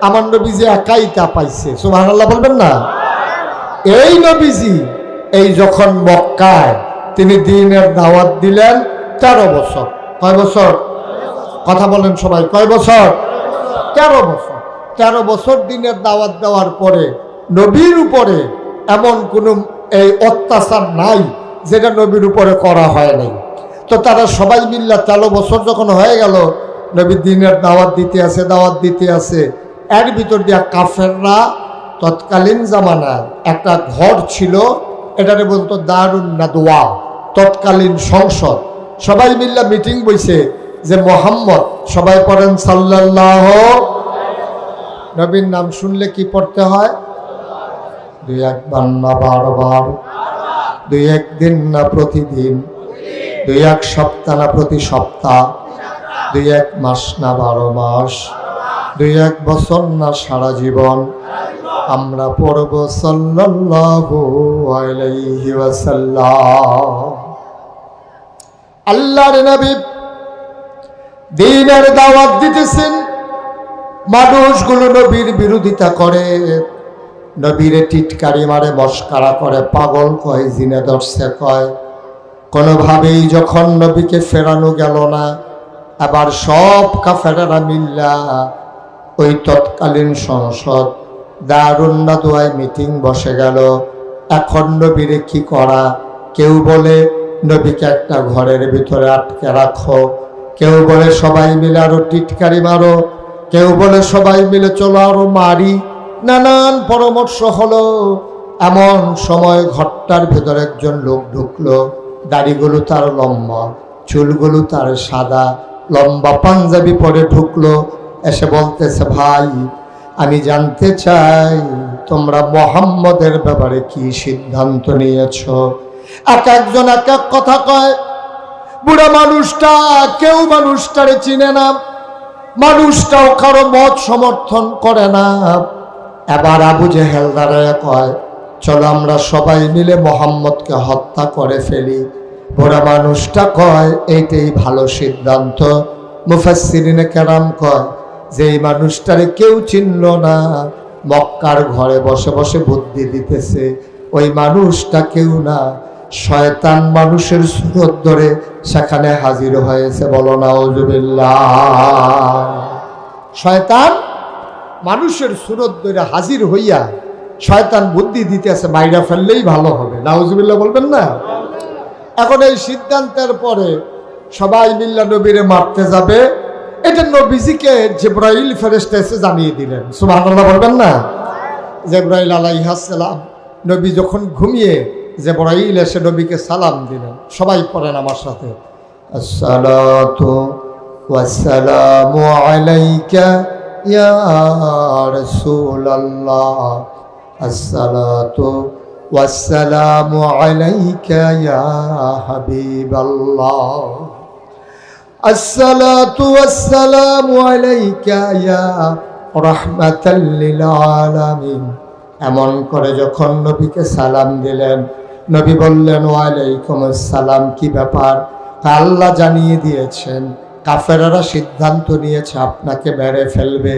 [SPEAKER 1] আমার নবীজি একাই তা পাইছে। সুবহানাল্লাহ বলবেন না? এই নবীজি এই যখন মক্কায় তিনি দ্বীনের দাওয়াত দিলেন 13 বছর। কয় বছর? কথা বলেন সবাই, কয় বছর? 13 বছর। 13 বছর দ্বীনের দাওয়াত দেওয়ার পরে নবীর উপরে এমন কোনো এই অত্যাচার নাই যেটা নবীর উপরে করা হয় নাই। তো তারা সবাই মিল্লা 13 বছর যখন হয়ে গেল, নবী দ্বীনের দাওয়াত দিতে আছে, এর ভিতর দিয়া কাফেররা তৎকালীন জামানায় একটা ঘর ছিল, এটারে বলতো দারুন নাদওয়া, তৎকালীন সংসদ। সবাই মিল্লা মিটিং বইছে যে মোহাম্মদ, সবাই পড়েন সাল্লাল্লাহু, নবীর নাম শুনলে কি পড়তে হয়? 2-1 বার না 12 বার, 2-1 দিন না প্রতিদিন, 2-1 সপ্তাহ না প্রতি সপ্তাহ, 2-1 মাস না 12 মাস, 2-1 বছর না সারা জীবন আমরা পড়ব সাল্লাল্লাহু আলাইহি ওয়াসাল্লাম। আল্লাহর নবী দ্বীনের দাওয়াত দিতেছেন, মানুষগুলো নবীর বিরোধিতা করে, নবীরে টিটকারি মারে, মস্কারা করে, পাগল কয়, জিনে ধরছে কয়। কোনোভাবেই যখন নবীকে ফেরানো গেল না, আবার সব কাফেরেরা মিল্লা ওই তৎকালীন সংসদ দারুন নাদওয়ায় মিটিং বসে গেল। এখন নবীরে কি করা? কেউ বলে নবীকে একটা ঘরের ভিতরে আটকে রাখো, কেউ বলে সবাই মিলে আরো টিটকারি মারো, কেউ বলে সবাই মিলে চলো আরো মারি। নানান পরামর্শ হলো। এমন সময় ঘরটার ভেতরে একজন লোক ঢুকলো, দাড়িগুলো তার লম্বা, চুলগুলো তার সাদা, লম্বা পাঞ্জাবি পরে ঢুকলো, এসে বলতেছে, ভাই আমি জানতে চাই তোমরা মুহাম্মদের ব্যাপারে কি সিদ্ধান্ত নিয়েছ? এক একজন এক এক কথা কয়। বুড়া মানুষটা কেউ মানুষটারে চিনে না, মানুষটাও কারো মত সমর্থন করে না। এবার আবু জেহেল দাঁড়ায় কয়, চলো আমরা সবাই মিলে মুহাম্মদকে হত্যা করে ফেলি। বুড়া মানুষটা কয়, এইটাই ভালো সিদ্ধান্ত। মুফাসসিরিনে কেরাম কয়, যেই মানুষটারে কেউ চিনল না, মক্কার ঘরে বসে বসে বুদ্ধি দিতেছে, ওই মানুষটা কেউ না, শয়তান মানুষের সুরত ধরে সেখানে হাজির হয়েছে। বলো নাউজুবিল্লাহ। শয়তান মানুষের সুরত ধরে হাজির হইয়া শয়তান বুদ্ধি দিতেছে, মাইরা ফেললেই ভালো হবে। নাউজুবিল্লাহ বলবেন না? এখন এই সিদ্ধান্তের পরে সবাই মিল্লা নবীরে মারতে যাবে। এটা নবীজিকে জিবরাইল ফেরেশতা এসে জানিয়ে দিলেন। সুবহানাল্লাহ বলবেন না? জিবরাইল আলাইহিস সালাম নবী যখন ঘুমিয়ে, জিবরাইল এসে নবীকে সালাম দিলেন। সবাই পড়েন আমার সাথে, আসসালাতু ওয়াসসালামু আলাইকা ইয়া রাসূলুল্লাহ, আসসালাতু ওয়াসসালামু আলাইকা ইয়া হাবিবাল্লাহ, আসসালাতু ওয়াসসালামু আলাইকা ইয়া রাহমাতাল লিল আলামিন। এমন করে যখন নবীকে সালাম দিলেন, নবী বললেন, ওয়ালাইকুম আসসালাম। কি ব্যাপার? আল্লাহ জানিয়ে দিয়েছেন, কাফেররা সিদ্ধান্ত নিয়েছে আপনাকে মেরে ফেলবে,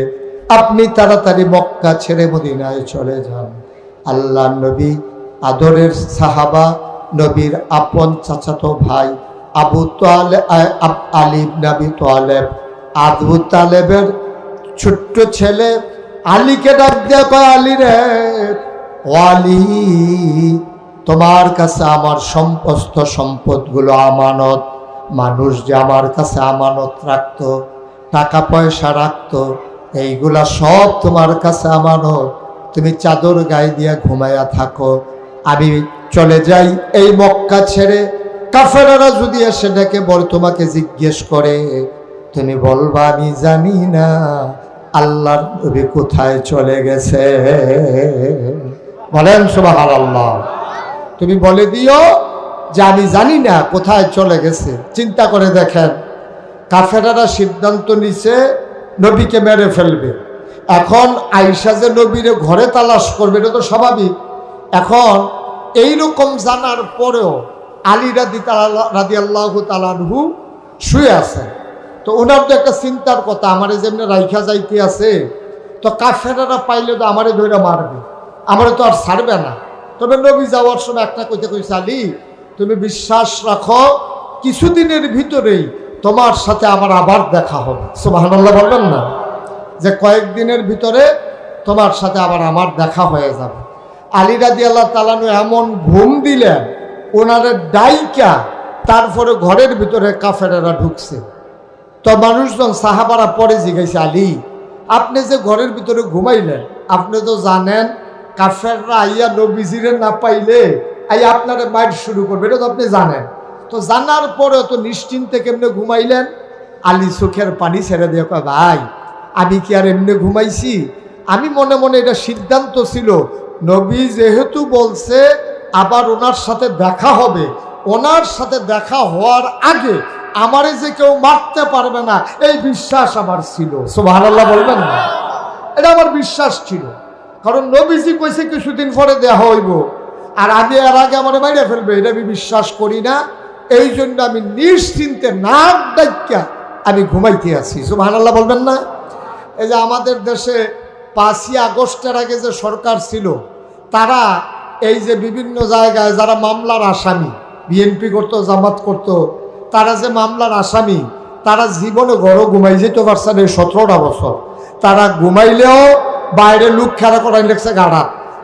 [SPEAKER 1] আপনি তাড়াতাড়ি মক্কা ছেড়ে মদিনায় চলে যান। আল্লাহ নবী আদরের সাহাবা, নবীর আপন চাচাতো ভাই আবু তালেব, আলী ইবনে আবি তালেব, আবু তালেবের ছোট্ট ছেলে আলীকে ডাক দিয়ে কয়, আলী রে, ও আলী, তোমার কাছে আমার সমস্ত সম্পদগুলো আমানত, মানুষ যে আমার কাছে আমানত রাখতো, টাকা পয়সা রাখতো, এইগুলা সব তোমার কাছে আমানত। তুমি চাদর গায়ে দিয়া ঘুমাইয়া থাকো, আমি চলে যাই এই মক্কা ছেড়ে। কাফেররা যদি এসে ডেকে বল তোমাকে জিজ্ঞেস করে, তুমি বলবা আমি জানি না আল্লাহর নবী কোথায় চলে গেছে। বলেন সুবহানাল্লাহ। তুমি বলে দিও যে আমি জানি না কোথায় চলে গেছে। চিন্তা করে দেখেন, কাফেররা সিদ্ধান্ত নিছে নবীকে মেরে ফেলবে। এখন আয়েশা যে নবীরে ঘরে তালাশ করবে, এটা তো স্বাভাবিক। এখন এইরকম জানার পরেও আলী রাদিয়াল্লাহু তাআলা আনহু শুয়ে আছেন। তো ওনার তো একটা চিন্তার কথা, আমারে যেমনি রাইখা যাইতে আছে, তো কাফেররা পাইলে তো আমারে ধরে মারবে, আমারে তো আর ছাড়বে না। তবে নবী যাওয়ার সময় একটা কইতে কইছে, আলী তুমি বিশ্বাস রাখো, কিছুদিনের ভিতরেই তোমার সাথে আমার আবার দেখা হবে। সুবহানাল্লাহ বলবেন না, যে কয়েকদিনের ভিতরে তোমার সাথে আবার আমার দেখা হয়ে যাবে। আলী রাদিয়াল্লাহু তাআলা এমন ঘুম দিলেন, ওনারে ডাইকা তারপরে ঘরের ভিতরে কাফেরেরা ঢুকছে। তো মানুষজন সাহাবারা পরে জিজ্ঞাসা, আলী আপনি যে ঘরের ভিতরে ঘুমাইলেন, আপনি তো জানেন কাফেররা আইয়া নবীজিরে না পাইলে আপনারে মাইর শুরু করবে, এটা তো আপনি জানেন। তো জানার পরে তো নিশ্চিন্তে কেমনে ঘুমাইলেন? আলী চোখের পানি ছেড়ে দিয়ে কয়, ভাই আমি কি আর এমনি ঘুমাইছি? আমি মনে মনে এটা সিদ্ধান্ত ছিল, নবী যেহেতু বলছে আবার ওনার সাথে দেখা হবে, ওনার সাথে দেখা হওয়ার আগে আমারে যে কেউ মারতে পারবে না, এই বিশ্বাস আমার ছিল। সুবহানাল্লাহ বলবেন না, এটা আমার বিশ্বাস ছিল। কারণ নবীজি কইছে কিছুদিন পরে দেখা হইব, আর আমি এর আগে আমার মাইরে ফেলবে, এটা আমি বিশ্বাস করি না। এই জন্য আমি নিশ্চিন্তে নাক ডাইকা আমি ঘুমাইতে আছি। সুবহানাল্লাহ বলবেন না। এই যে আমাদের দেশে 5ই আগস্টের আগে যে সরকার ছিল, তারা এই যে বিভিন্ন জায়গায় যারা মামলার আসামি, বিএনপি করতো, জামাত করতো, তারা যে মামলার আসামি, তারা জীবনে ঘরও ঘুমাই যেতে পারছে না। 17টা বছর তারা ঘুমাইলেও বাইরে লোক খেলা করাই লেগছে গাড়া,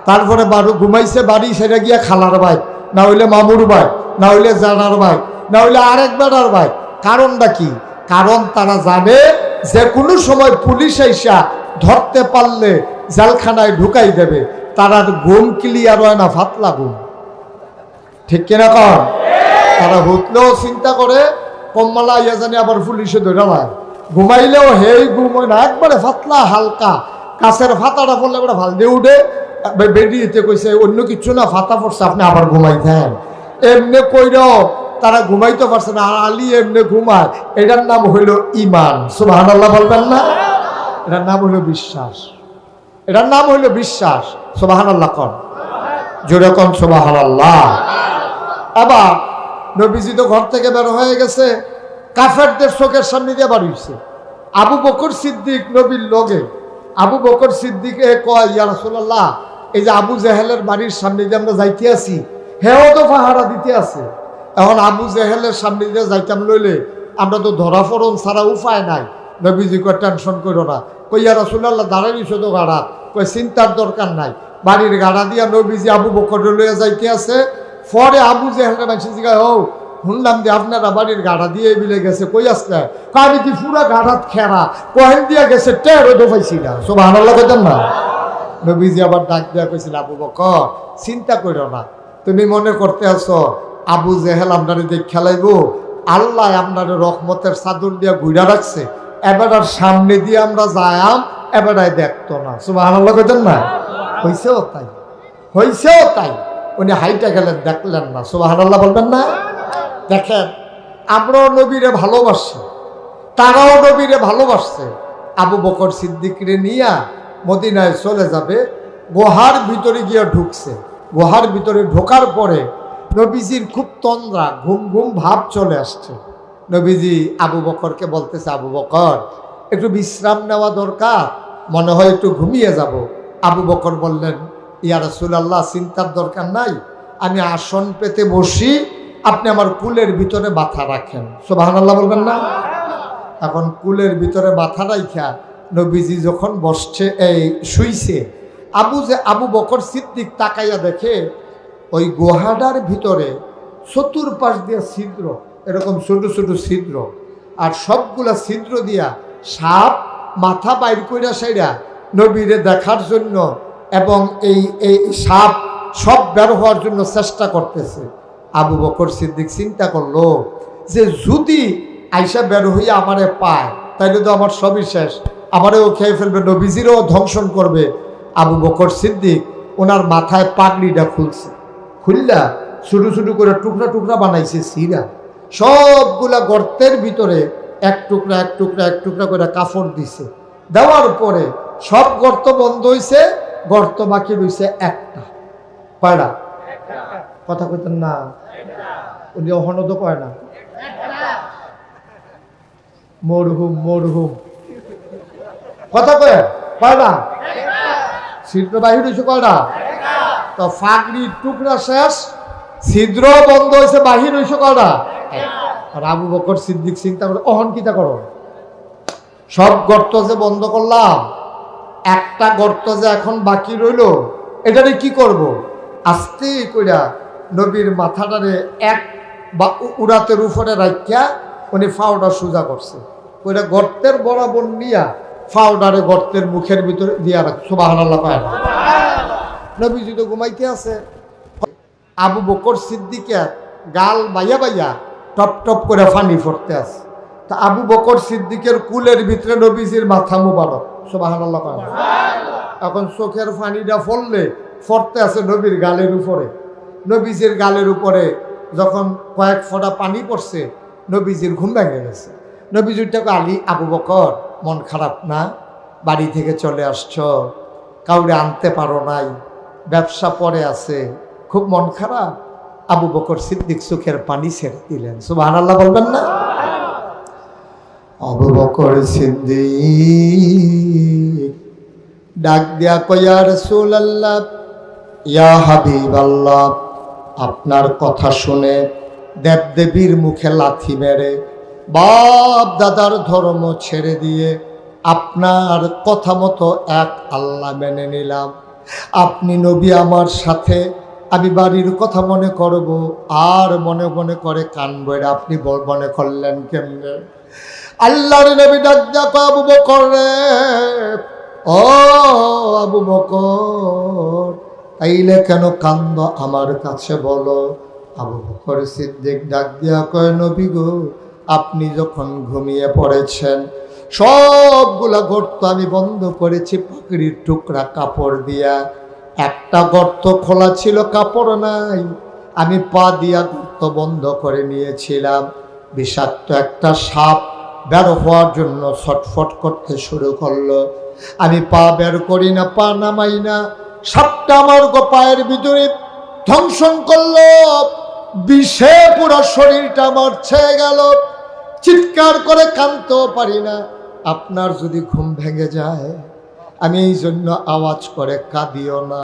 [SPEAKER 1] তারপরে ঘুমাইছে বাড়ি, সেটা গিয়া খালার ভাই, না হইলে মামুর ভাই, না হইলে জানার ভাই, না হইলে আরেক বেড়ার ভাই। কারণটা কি? কারণ তারা জানে যে কোনো সময় পুলিশ আইসা ধরতে পারলে জেলখানায় ঢুকাই দেবে। তারা ঘুম ক্লিয়ার হয় না, ফাতলা ঘুম, ঠিক কিনা কর? তারা হুতলেও চিন্তা করে কম্মালা ইয়া জানি আবার পুলিশে ধরে হয়, ঘুমাইলেও হেই ঘুম হয় না, একবারে ফাতলা হালকা। কাছের ফাতাটা পড়লে এবারে ভাল দিয়ে উঠে বেরিয়েতে কইছে অন্য কিছু না, ফাতা পড়ছে আপনি আবার ঘুমাইতেন। এমনি কইরাও তারা ঘুমাইতে পারছে না, আর আলী এমনি ঘুমায়। এটার নাম হইল ইমান। সুবহানাল্লাহ বলবেন না, এটার নাম হইল বিশ্বাস, এটার নাম হইল বিশ্বাস। সুবহানাল্লাহ কর, জোরে কন সুবহানাল্লাহ। আবার নবীজি তো ঘর থেকে বের হয়ে গেছে, কাফেরদের চোখের সামনে দিয়ে বার হইছে। আবু বকর সিদ্দিক নবীর লগে, আবু বকর সিদ্দিকে কয়, ইয়া রাসূলুল্লাহ, এই যে আবু জেহেলের বাড়ির সামনে দিয়ে আমরা যাইতে আছি, হেও তো পাহারা দিতে আছে। এখন আবু জেহেলের সামনে দিয়ে যাইতাম লইলে আমরা তো ধরা পড়ন ছাড়া উপায় নাই। নবীজি কয় টেনশন করো না, কই ইয়া রাসূলুল্লাহ দাঁড়াই শুধু গাড়া, কই চিন্তার দরকার নাই। বাড়ির গাড়া দিয়া নবীজি আবু বকর লইয়া যাইতে আছে। পরে আবু জেহেলের মানুষ জিজ্ঞাসা, ও শুনলাম যে আপনারা বাড়ির গাড়া দিয়ে বিলে গেছে, কই আসলে? আমি কি পুরা গাড়াত খেরা কহেন দিয়া গেছে, টেরো দোপাইছি না। সুবহানাল্লাহ কইতেন না। নবীজি আবার ডাক দিয়া কইছিল, আবু বকর চিন্তা করো না, তুমি মনে করতে আছো আবু জেহেল আপনারে দেখ খেলাইব? আল্লাহ আপনারে রহমতের চাদর দিয়া ঘুরা রাখছে, এবারের সামনে দিয়ে আমরা যায়াম, এবারায় দেখতো না। সুবহানাল্লাহ কইতেন না। হইছেও তাই, হইছেও তাই। উনি হাইটা গেলেন, দেখলেন না। সুবহানাল্লাহ বলবেন না। দেখেন, আমরাও নবীরে ভালোবাসি, তারাও নবীরে ভালোবাসছে। আবু বকর সিদ্দিকরে নিয়া মদিনায় চলে যাবে, গুহার ভিতরে গিয়ে ঢুকছে। গুহার ভিতরে ঢোকার পরে নবীজির খুব তন্দ্রা, ঘুম ঘুম ভাব চলে আসছে। নবীজি আবু বকরকে বলতেছে, আবু বকর একটু বিশ্রাম নেওয়া দরকার, মনে হয় একটু ঘুমিয়ে যাব। আবু বকর বললেন, ইয়া রাসূলুল্লাহ চিন্তার দরকার নাই, আমি আসন পেতে বসি, আপনি আমার কুলের ভিতরে মাথা রাখেন। সুবহানাল্লাহ বলবেন না। এখন কুলের ভিতরে মাথা রাখা নবীজি যখন বসছে, এই শুইছে, আবু বকর সিদ্দিক তাকাইয়া দেখে ওই গুহাটার ভিতরে চতুর্পাশ দিয়ে ছিদ্র, এরকম ছোট ছোট ছিদ্র, আর সবগুলা ছিদ্র দিয়া সাপ মাথা বাইর কইরা সাইরা নবীরে দেখার জন্য এবং এই সাপ সব বের হওয়ার জন্য চেষ্টা করতেছে। আবু বকর সিদ্দিক চিন্তা করলো যে যদি আইসা বের হইয়া আমারে পায় তাইলে তো আমার সবই শেষ, আমারেও খেয়ে ফেলবে, নবীজিরও ধ্বংসন করবে। আবু বকর সিদ্দিক ওনার মাথায় পাগড়িটা খুলছে, খুললা ছোটো ছোটো করে টুকরা টুকরা বানাইছে সিরা, সবগুলা গর্তের ভিতরে এক টুকরা এক টুকরা এক টুকরা করে কাপড় দিছে। দেওয়ার পরে সব গর্ত বন্ধ হয়েছে, গর্ত বাকি রয়েছে একটা। কয়টা? কথা কইতেন না, উনি অহনদ কয় না, মরহুম মরহুম কথা কয় কয়টা? ছিদ্র বাহির হয়েছে কয়টা? তো ফাগড়ির টুকরা শেষ, ছিদ্র বন্ধ হয়েছে, বাহির হয়েছে কয়টা? আর আবু বকর সিদ্দিক চিন্তা করে অহন কিতা করো, সব গর্ত যে বন্ধ করলাম, একটা গর্ত যে এখন বাকি রইল, এটারে কি করব? আস্তে কইরা নবীর মাথাটারে এক বা উড়াতের উপরে রাখিয়া উনি ফাওটা সোজা করছে, ওইটা গর্তের বরাবর নিয়া ফাওডারে গর্তের মুখের ভিতরে দিয়া রাখ। সুবহানাল্লাহ পায় না? নবীজি তো ঘুমাইতে আছে। আবু বকর সিদ্দিকের গাল বাইয়া বাইয়া টপ টপ করে পানি পড়তে আছে। তা আবু বকর সিদ্দিকের কুলের ভিতরে নবীজির মাথা মুবারক। সুবহানাল্লাহ পায় না? এখন চোখের পানিটা ফললে ফরতে আছে নবীর গালের উপরে। নবীজির গালের উপরে যখন কয়েক ফোঁটা পানি পড়ছে, নবীজির ঘুম ভেঙে গেছে। নবীজিটাকে আলী, আবু বকর মন খারাপ না? বাড়ি থেকে চলে আসছ, কাউরে আনতে পারো নাই, ব্যবসা পরে আছে, খুব মন খারাপ? আবু বকর সিদ্দিক চোখের পানি ছেড়ে দিলেন। সুবহানাল্লাহ বলবেন না? আবু বকর সিদ্দিক ডাক দিয়া কয়, ইয়া রাসূলুল্লাহ, ইয়া হাবিবাল্লাহ, আপনার কথা শুনে দেবদেবীর মুখে লাথি মেরে বাপ দাদার ধর্ম ছেড়ে দিয়ে আপনার কথা মতো এক আল্লাহ মেনে নিলাম। আপনি নবী আমার সাথে, আমি বাড়ির কথা মনে করব আর মনে মনে করে কানবো, এটা আপনি মনে করলেন কেমনে? আল্লাহর নবী ডাক দিয়া কয়, আবু বকর রে, ও আবু বকর, তাইলে কেন কান্দ আমার কাছে বলো? আবু বকর সিদ্দিক ডাক দিয়া কয়, নবী গো, আপনি যখন ঘুমিয়ে পড়েছেন সবগুলা গর্ত আমি বন্ধ করেছি পাগড়ির টুকরা কাপড় দিয়া। একটা গর্ত খোলা ছিল, কাপড় নাই, আমি পা দিয়া গর্ত বন্ধ করে নিয়েছিলাম। বিষাক্ত একটা সাপ বের হওয়ার জন্য ছটফট করতে শুরু করলো। আমি পা বের করি না, পা নামাই না, সাপটা আমার পায়ের ভিতরে ধ্বংসন করলো, বিষে পুরো শরীরটা আমার ছেয়ে গেল, চিৎকার করে কাঁদতেও পারি না। আপনার যদি ঘুম ভেঙে যায়, আমি এই জন্য আওয়াজ করে কাঁদিও না।